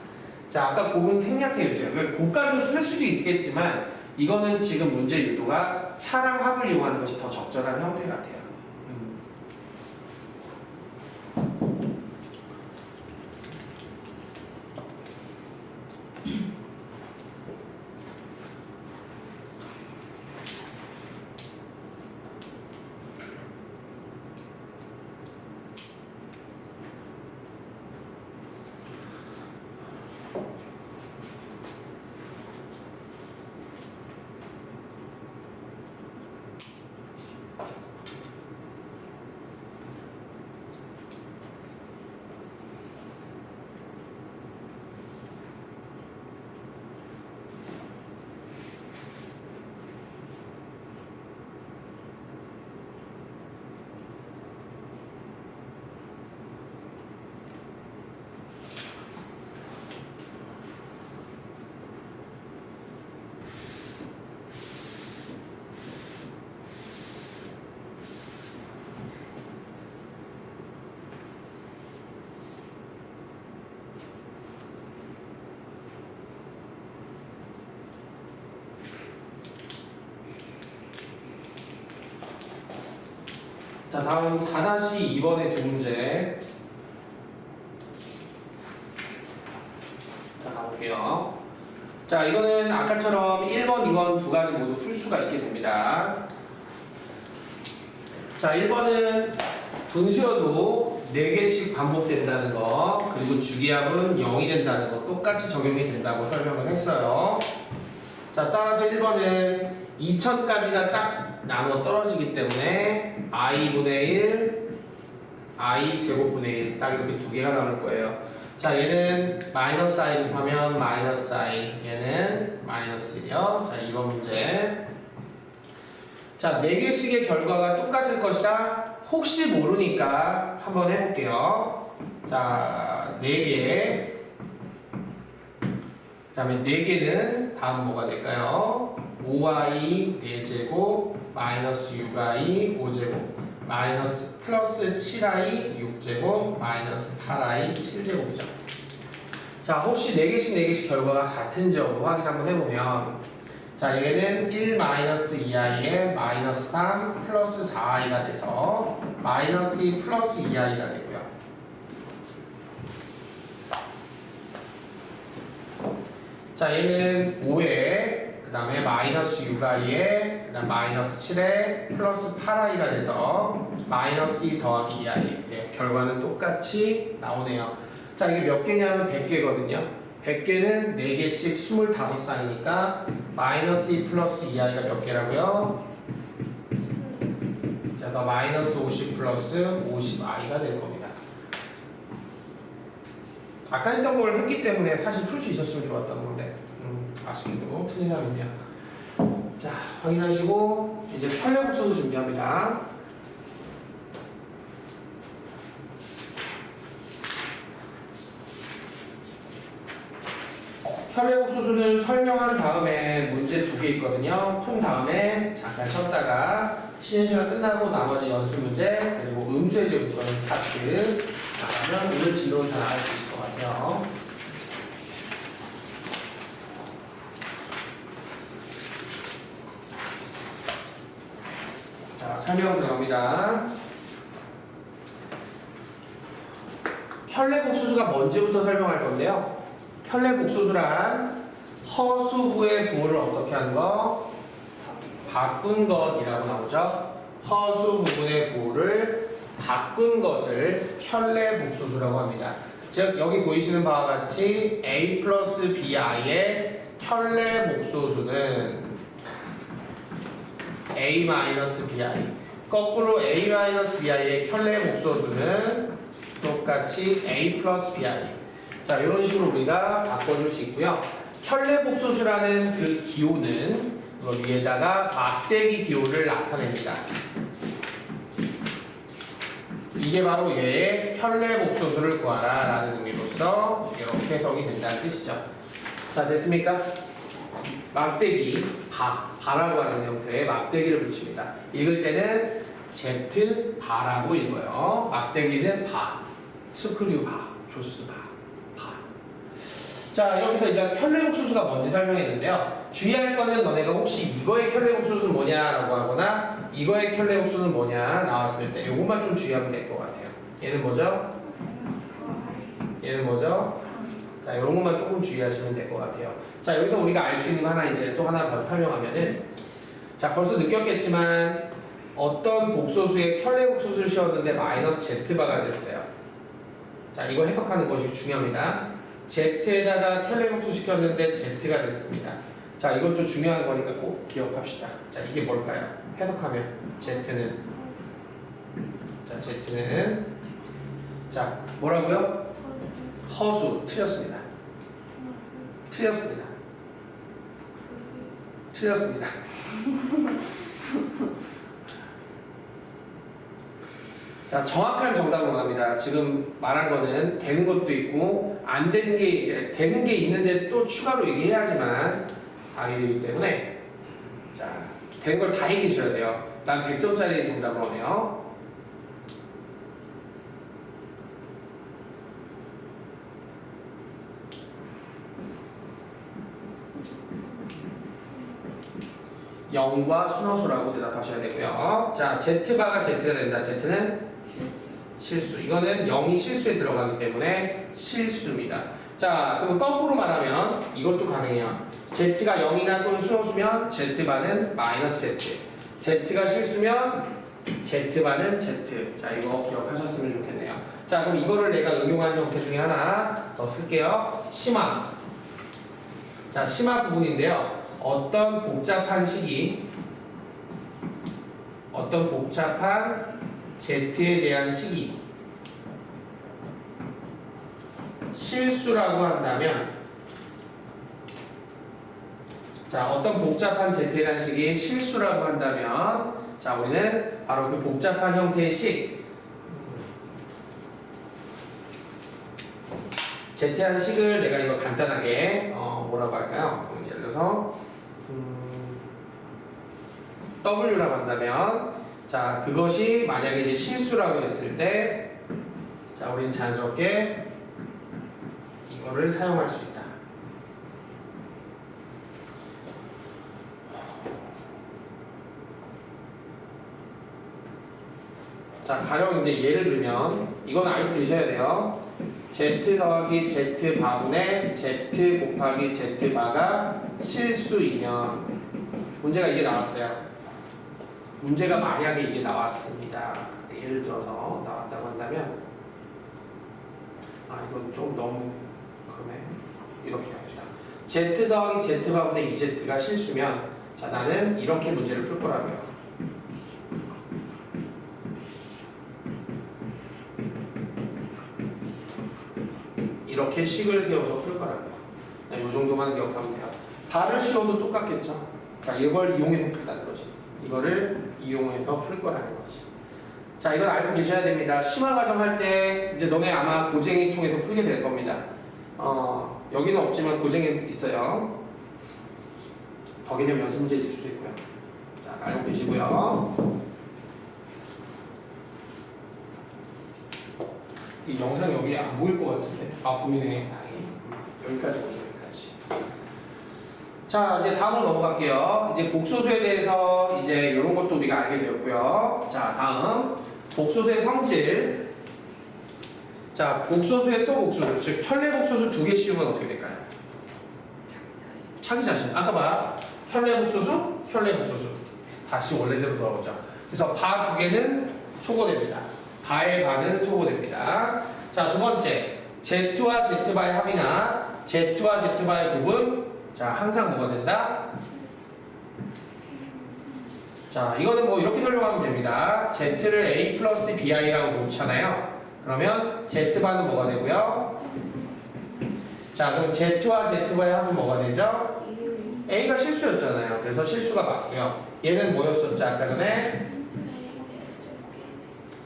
자, 아까 곱은 생략해주세요. 곱까지 쓸 수도 있겠지만 이거는 지금 문제 유도가 차랑 합을 이용하는 것이 더 적절한 형태 같아요. 자, 다음 4-2번의 두 문제. 자, 가볼게요. 자, 이거는 아까처럼 1번, 2번 두 가지 모두 풀 수가 있게 됩니다. 자, 1번은 분수여도 4개씩 반복된다는 거, 그리고 주기압은 0이 된다는 거 똑같이 적용이 된다고 설명을 했어요. 자, 따라서 1번은 2000까지가 딱 나눠 떨어지기 때문에 i분의 1, i 제곱분의 1 딱 이렇게 두 개가 나올 거예요. 자, 얘는 마이너스 i 곱하면 마이너스 i, 얘는 마이너스 1이요. 자, 2번 문제. 자, 4개씩의 결과가 똑같을 것이다. 혹시 모르니까 한번 해볼게요. 자, 4개. 그 다음에 4개는 다음 뭐가 될까요? 5i 4제곱 마이너스 6i 5제곱 마이너스 플러스 7i 6제곱 마이너스 8i 7제곱이죠. 자, 혹시 4개씩 결과가 같은지 확인 한번 해보면 자, 얘는 1 마이너스 2i에 마이너스 3 플러스 4i가 돼서 마이너스 2 플러스 2i가 되고요. 자, 얘는 5에 그 다음에 마이너스 6i에 그 다음 마이너스 7에 플러스 8i가 돼서 마이너스 2 더하기 2i. 네, 결과는 똑같이 나오네요. 자, 이게 몇 개냐면 100개거든요. 100개는 4개씩 25쌍이니까 마이너스 2 플러스 2i가 몇 개라고요? 그래서 마이너스 50 플러스 50i가 될 겁니다. 아까 했던 걸 했기 때문에 사실 풀 수 있었으면 좋았던 건데 아쉽게도 틀린 사람 있네요. 자, 확인하시고 이제 편례복소수 준비합니다. 편례복소수는 설명한 다음에 문제 2개 있거든요. 푼 다음에 잠깐 쉬었다가 쉬는 시간 끝나고 나머지 연습 문제 그리고 음수의 제곱과는 파트 나가면 오늘 진도는 다 나갈 수 있을 것 같아요. 자, 설명 들어갑니다. 편례복소수가 뭔지부터 설명할 건데요. 편례복소수란 허수부의 부호를 어떻게 하는 거? 바꾼 것이라고 나오죠. 허수 부분의 부호를 바꾼 것을 편례복소수라고 합니다. 즉 여기 보이시는 바와 같이 a 플러스 bi의 편례복소수는 a 마이너스 bi 거꾸로 a 마이너스 bi의 편례복소수는 똑같이 a 플러스 bi. 자, 이런 식으로 우리가 바꿔줄 수 있고요. 혈례복소수라는 그 기호는 이걸 위에다가 막대기 기호를 나타냅니다. 이게 바로 얘의 혈례복소수를 구하라 라는 의미로서 이렇게 해석이 된다는 뜻이죠. 자, 됐습니까? 막대기, 바라고 하는 형태의 막대기를 붙입니다. 읽을 때는 Z 바라고 읽어요. 막대기는 바, 스크류 바, 조스 바. 자, 이렇게 해서 이제 혈례복소수가 뭔지 설명했는데요. 주의할 거는 너네가 혹시 이거의 혈례복소수는 뭐냐라고 하거나 이거의 혈례복소수는 뭐냐 나왔을 때 이것만 좀 주의하면 될 것 같아요. 얘는 뭐죠? 얘는 뭐죠? 자, 이런 것만 조금 주의하시면 될 것 같아요. 자, 여기서 우리가 알 수 있는 거 하나 이제 또 하나 더 설명하면은, 자, 벌써 느꼈겠지만 어떤 복소수의 혈례복소수를 씌웠는데 마이너스 Z바가 됐어요. 자, 이거 해석하는 것이 중요합니다. Z에다가 혈례복수 시켰는데 Z가 됐습니다. 자, 이것도 중요한 거니까 꼭 기억합시다. 자, 이게 뭘까요? 해석하면 Z는, 자, Z는, 자, 뭐라고요? 허수. 틀렸습니다. 틀렸습니다. 틀렸습니다. 자, 정확한 정답을 원합니다. 지금 말한 거는 되는 것도 있고 안 되는 게 이제 되는 게 있는데 또 추가로 얘기해야지만 답이 되기 때문에, 자, 되는 걸 다 얘기해 주셔야 돼요. 난 100점짜리 정답을 원해요. 영과 순허수라고 대답하셔야 되고요. 자, Z바가 Z가 된다. Z는 실수. 이거는 0이 실수에 들어가기 때문에 실수입니다. 자, 그럼 거꾸로 말하면 이것도 가능해요. Z가 0이나 또는 순허수면 Z바는 마이너스 Z. Z가 실수면 Z바는 Z. 자, 이거 기억하셨으면 좋겠네요. 자, 그럼 이거를 내가 응용하는 형태 중에 하나 더 쓸게요. 심화. 자, 심화 부분인데요. 어떤 복잡한 Z에 대한 식이 실수라고 한다면, 자, 어떤 복잡한 Z에 대한 식이 실수라고 한다면, 자, 우리는 바로 그 복잡한 형태의 식, Z에 대한 식을 내가 이거 간단하게 뭐라고 할까요? 예를 들어서 W라고 한다면, 자, 그것이 만약에 이제 실수라고 했을 때, 자, 우리는 자연스럽게 이거를 사용할 수 있다. 자, 가령 이제 예를 들면 이건 알고 계셔야 돼요. Z 더하기 Z 바분의 Z 곱하기 Z 바가 실수이면, 문제가 이게 나왔어요. 문제가 만약에 이게 나왔습니다. 예를 들어서 나왔다고 한다면, 이건 좀 너무 그러네. 이렇게 합니다. Z 더하기 Z 바분의 2Z가 실수면, 자, 나는 이렇게 문제를 풀 거라고요. 이렇게 식을 세워서 풀 거라고요. 이 정도만 기억하면 돼요. 발을 씌워도 똑같겠죠. 자, 이걸 이용해서 풀다는 거지. 이거를 이용해서 풀 거라는 거지. 자, 이건 알고 계셔야 됩니다. 심화 과정 할 때 이제 너네 아마 고쟁이 통해서 풀게 될 겁니다. 여기는 없지만 고쟁이 있어요. 더 개념 연습 문제 있을 수 있고요. 자, 알고 계시고요. 이 영상 여기 안 보일 것 같은데. 보이네. 여기까지 보세요. 여기까지. 자, 이제 다음으로 넘어갈게요. 이제 복소수에 대해서 이제 이런 것도 우리가 알게 되었고요. 자, 다음 복소수의 성질. 자, 복소수의 또 복소수, 즉 혈례복소수 2개 씌우면 어떻게 될까요? 자기 자신. 아까 봐. 혈례복소수, 혈례복소수. 다시 원래대로 돌아오죠. 그래서 바 2개는 소거됩니다. 바의 바는 소거됩니다. 자, 두 번째, Z와 Z바의 합이나 Z와 Z바의 곱은, 자, 항상 뭐가 된다? 자, 이거는 뭐 이렇게 설명하면 됩니다. Z를 A 플러스 BI라고 놓잖아요. 그러면 Z바는 뭐가 되고요? 자, 그럼 Z와 Z와의 합은 뭐가 되죠? A가 실수였잖아요. 그래서 실수가 맞고요. 얘는 뭐였었죠? 아까 전에?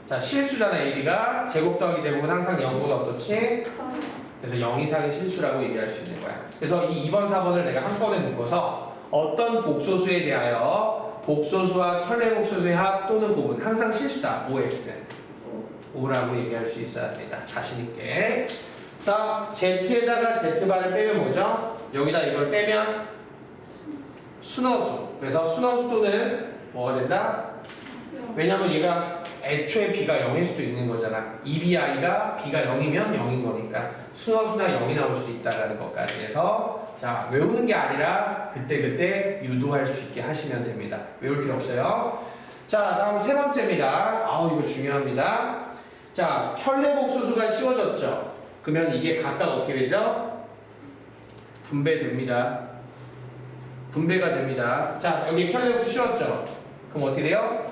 자, 실수잖아, AB가. 제곱 더하기 제곱은 항상 0보다 어떻지? 그래서 0 이상의 실수라고 얘기할 수 있는 거야. 그래서 이 2번, 4번을 내가 한꺼번에 묶어서 어떤 복소수에 대하여 복소수와 켤레복소수의 합 또는 곱은 항상 실수다. OX. O라고 얘기할 수 있어야 됩니다. 자신있게. 다음, Z에다가 Z바를 빼면 뭐죠? 여기다 이걸 빼면 순허수. 그래서 순허수 또는 뭐가 된다? 왜냐면 얘가 애초에 B가 0일 수도 있는 거잖아. 2BI가 B가 0이면 0인 거니까 순허수나 0이 나올 수 있다는 것까지 해서 자, 외우는 게 아니라 그때그때 유도할 수 있게 하시면 됩니다. 외울 필요 없어요. 자, 다음 세 번째입니다. 아우, 이거 중요합니다. 자, 켤레복소수가 씌워졌죠? 그러면 이게 각각 어떻게 되죠? 분배됩니다. 분배가 됩니다. 자, 여기 켤레복수 씌웠죠? 그럼 어떻게 돼요?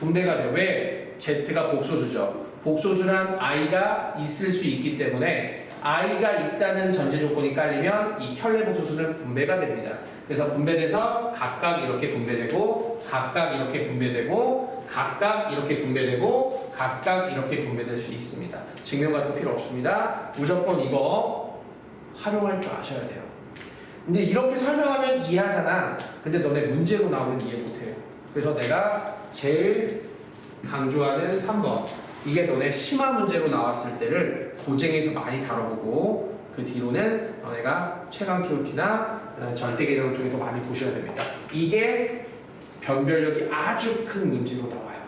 분배가 돼요. 왜? Z가 복소수죠. 복소수란 I가 있을 수 있기 때문에 I가 있다는 전제 조건이 깔리면 이 켤레복소수는 분배가 됩니다. 그래서 분배돼서 각각 이렇게 분배되고 각각 이렇게 분배되고 각각 이렇게 분배되고 각각 이렇게 분배될 수 있습니다. 증명 같은 거 필요 없습니다. 무조건 이거 활용할 줄 아셔야 돼요. 근데 이렇게 설명하면 이해하잖아. 근데 너네 문제로 나오면 이해 못해요. 그래서 내가 제일 강조하는 3번. 이게 너네 심화 문제로 나왔을 때를 고쟁에서 많이 다뤄보고 그 뒤로는 너네가 최강 TOT나 절대 계정을 통해서 많이 보셔야 됩니다. 이게 변별력이 아주 큰 문제로 나와요.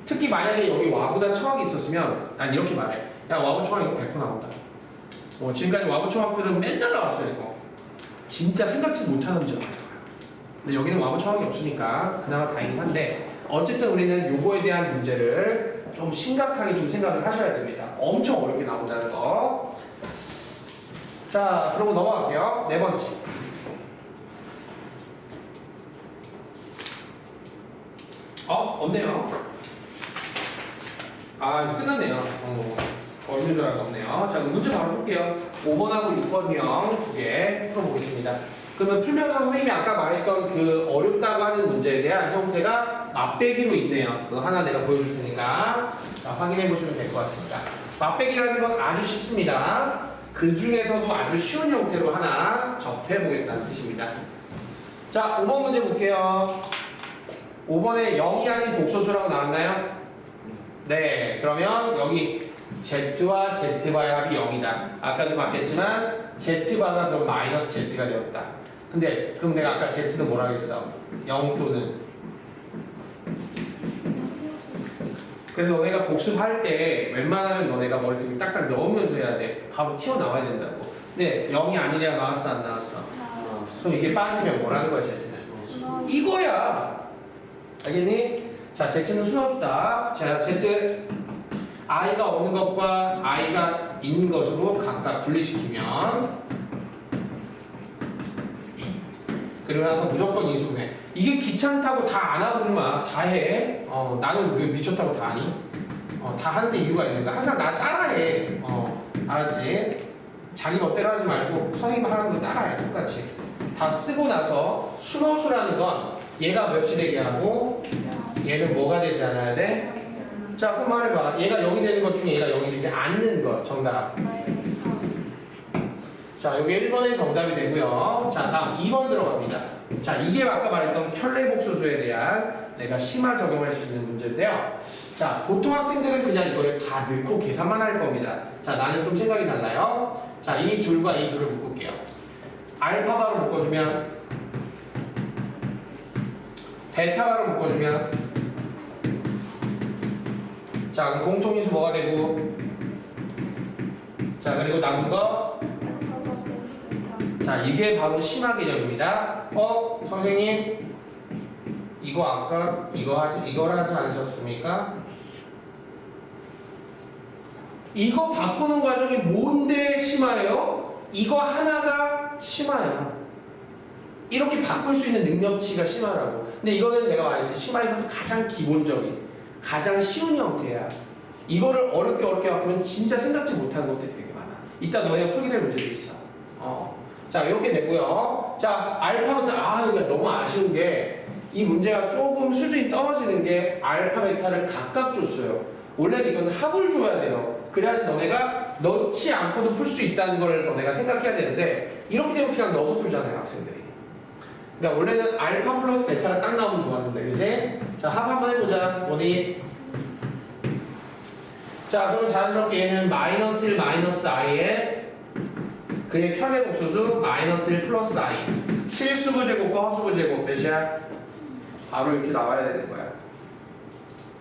특히 만약에 여기 와부나 청학이 있었으면 난 이렇게 말해. 야, 와부 청학 이거 100% 나온다. 지금까지 와부 청학들은 맨날 나왔어요. 이거 진짜 생각지 못하는 문제가 많아요. 근데 여기는 와부 청학이 없으니까 그나마 다행이긴 한데 어쨌든 우리는 요거에 대한 문제를 좀 심각하게 좀 생각을 하셔야 됩니다. 엄청 어렵게 나온다는 거. 자, 그러고 넘어갈게요. 네 번째. 없네요. 아, 이제 끝났네요. 있는 줄 알고 없네요. 자, 그럼 문제 바로 볼게요. 5번하고 6번형 두 개 풀어보겠습니다. 그러면 풀면서 선생님이 아까 말했던 그 어렵다고 하는 문제에 대한 형태가 맛배기로 있네요. 그거 하나 내가 보여줄 테니까 자, 확인해 보시면 될 것 같습니다. 맛배기라는 건 아주 쉽습니다. 그 중에서도 아주 쉬운 형태로 하나 접해 보겠다는 뜻입니다. 자, 5번 문제 볼게요. 5번에 0이 아닌 복소수라고 나왔나요? 네, 그러면 여기 Z와 Z바의 합이 0이다. 아까도 봤겠지만 Z바가 그럼 마이너스 Z가 되었다. 근데 그럼 내가 아까 Z는 뭐라고 했어? 0 또는 그래서 너네가 복습할 때 웬만하면 너네가 머릿속에 딱딱 넣으면서 해야 돼. 바로 튀어나와야 된다고. 근데 0이 아니냐 나왔어 안 나왔어? 그럼 이게 빠지면 뭐라는 거야 Z는? 이거야. 알겠니? 자, Z는 순허수다. 자, Z I가 없는 것과 I가 있는 것으로 각각 분리시키면 그리고 나서 무조건 인수분해. 이게 귀찮다고 다 안 하고 마. 다 해. 나는 왜 미쳤다고 다 하니? 다 하는데 이유가 있는 거야. 항상 나 따라해. 알았지? 자기 멋대로 하지 말고 선생님 하는 거 따라해. 똑같이. 다 쓰고 나서 순허수라는 건 얘가 몇이 되게 하고 얘는 뭐가 되지 않아야 돼? 자, 그럼 말해봐. 얘가 0이 되는 것 중에 얘가 0이 되지 않는 것. 정답. 자, 여기 1번의 정답이 되고요. 자, 다음 2번 들어갑니다. 자, 이게 아까 말했던 켤레복소수에 대한 내가 심화 적용할 수 있는 문제인데요. 자, 보통 학생들은 그냥 이거에 다 넣고 계산만 할 겁니다. 자, 나는 좀 생각이 달라요. 자, 이 둘과 이 둘을 묶을게요. 알파바로 묶어주면 베타바로 묶어주면 자, 그럼 공통인수 뭐가 되고 자, 그리고 남은 거 자, 이게 바로 심화 개념입니다. 선생님 이거 아까 이걸 하지 않으셨습니까? 이거 바꾸는 과정이 뭔데 심화예요? 이거 하나가 심화야. 이렇게 바꿀 수 있는 능력치가 심화라고. 근데 이거는 내가 말했지 심화에서도 가장 기본적인 가장 쉬운 형태야. 이거를 어렵게 바꾸면 진짜 생각지 못하는 것들이 되게 많아. 이따 너네가 풀게 될 문제도 있어. 자, 이렇게 되고요. 자, 알파부터 이거 너무 아쉬운 게 이 문제가 조금 수준이 떨어지는 게 알파, 베타를 각각 줬어요. 원래는 이건 합을 줘야 돼요. 그래야지 너네가 넣지 않고도 풀 수 있다는 걸 너네가 생각해야 되는데 이렇게 되면 그냥 넣어서 풀잖아요, 학생들이. 그러니까 원래는 알파 플러스 베타가 딱 나오면 좋았는데, 그지? 자, 합 한번 해보자. 어디? 자, 그럼 자연스럽게 얘는 마이너스 1 마이너스 i에 그의 켤레 복소수 마이너스 1 플러스 i. 실수부 제곱과 허수부 제곱 몇이야? 바로 이렇게 나와야 되는 거야.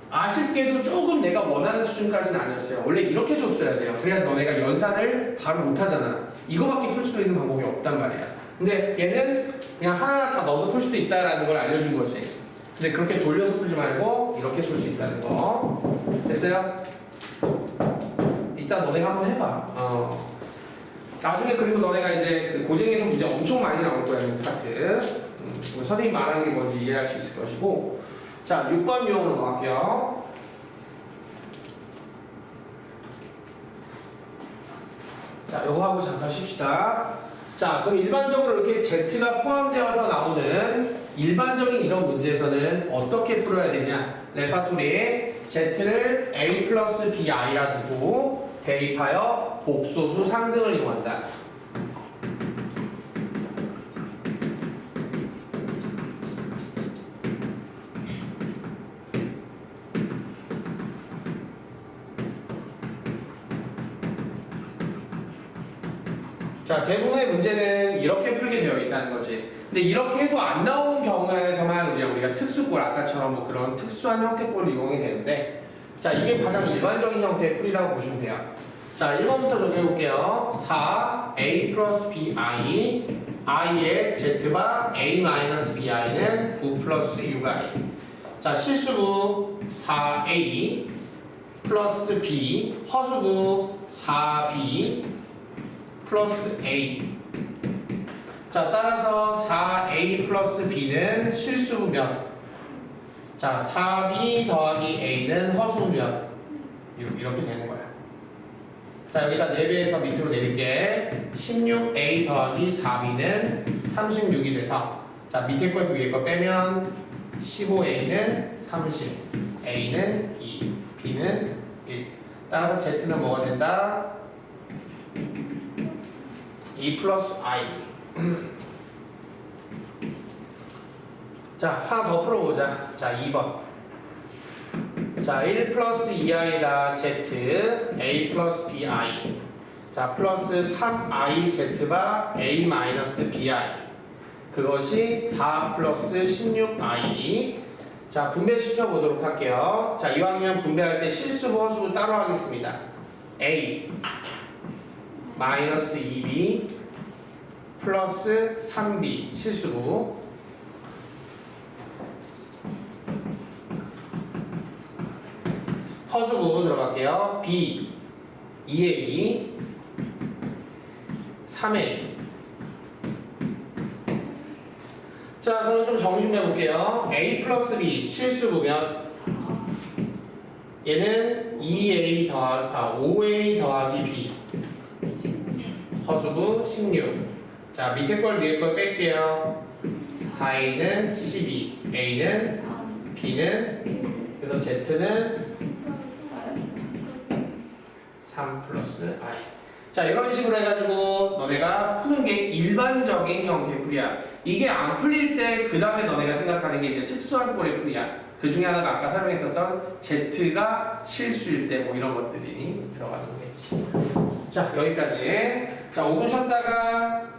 아쉽게도 조금 내가 원하는 수준까지는 아니었어요. 원래 이렇게 줬어야 돼요. 그래야 너네가 연산을 바로 못하잖아. 이거밖에 풀 수 있는 방법이 없단 말이야. 근데 얘는 그냥 하나하나 다 넣어서 풀 수도 있다라는 걸 알려준 거지. 근데 그렇게 돌려서 풀지 말고 이렇게 풀 수 있다는 거. 됐어요? 이따 너네가 한번 해봐. 나중에 그리고 너네가 이제 그 고쟁에서 문제 엄청 많이 나올 거야, 이 파트. 선생님 말하는 게 뭔지 이해할 수 있을 것이고. 자, 6번 유형으로 넘어갈게요. 자, 요거 하고 잠깐 쉽시다. 자, 그럼 일반적으로 이렇게 Z가 포함되어서 나오는 일반적인 이런 문제에서는 어떻게 풀어야 되냐? 레파토리에 Z를 A 플러스 BI라 두고 대입하여 복소수 상등을 이용한다. 자, 대부분의 문제는 이렇게 풀게 되어 있다는 거지. 근데 이렇게 해도 안 나오는 경우에서만 우리가 특수꼴, 아까처럼 뭐 그런 특수한 형태꼴을 이용이 되는데, 자, 이게 가장 일반적인 형태의 풀이라고 보시면 돼요. 자, 1번부터 적용해볼게요. 4a 플러스 bi, i의 z바 a 마이너스 bi는 9 플러스 6i. 자, 실수부 4a 플러스 b, 허수부 4b 플러스 a. 자, 따라서 4a 플러스 b는 실수면, 자, 4b 더하기 a는 허수면, 이렇게 되는 거야. 자, 여기다 4배에서 밑으로 내릴게. 16a 더하기 4b는 36이 돼서, 자, 밑에 거에서 위에 거 빼면 15a는 30, a는 2, b는 1. 따라서 z는 뭐가 된다? 2 플러스 i. 자, 하나 더 풀어보자. 자, 2번. 자, 1 플러스 2i다 z, a 플러스 bi. 자, 플러스 3i z바 a 마이너스 bi. 그것이 4 플러스 16i. 자, 분배시켜 보도록 할게요. 자, 이왕이면 분배할 때 실수부, 허수부 따로 하겠습니다. a 마이너스 2b 플러스 3b 실수부. 허수부 들어갈게요. b 2a 3a. 자, 그럼 좀 정리 좀 해볼게요. a 플러스 b 실수부면 얘는 5a 더하기 b. 허수부 16. 자, 밑에 걸 위에 걸 뺄게요. 4a는 12, a는 b는, 그래서 z는 3 플러스 i. 자, 이런 식으로 해가지고 너네가 푸는 게 일반적인 형태의 풀이야. 이게 안 풀릴 때 그 다음에 너네가 생각하는 게 이제 특수한 꼴의 풀이야. 그 중에 하나가 아까 설명했었던 z가 실수일 때 뭐 이런 것들이 들어가는 거겠지. 자, 여기까지. 자, 5분 쉬었다가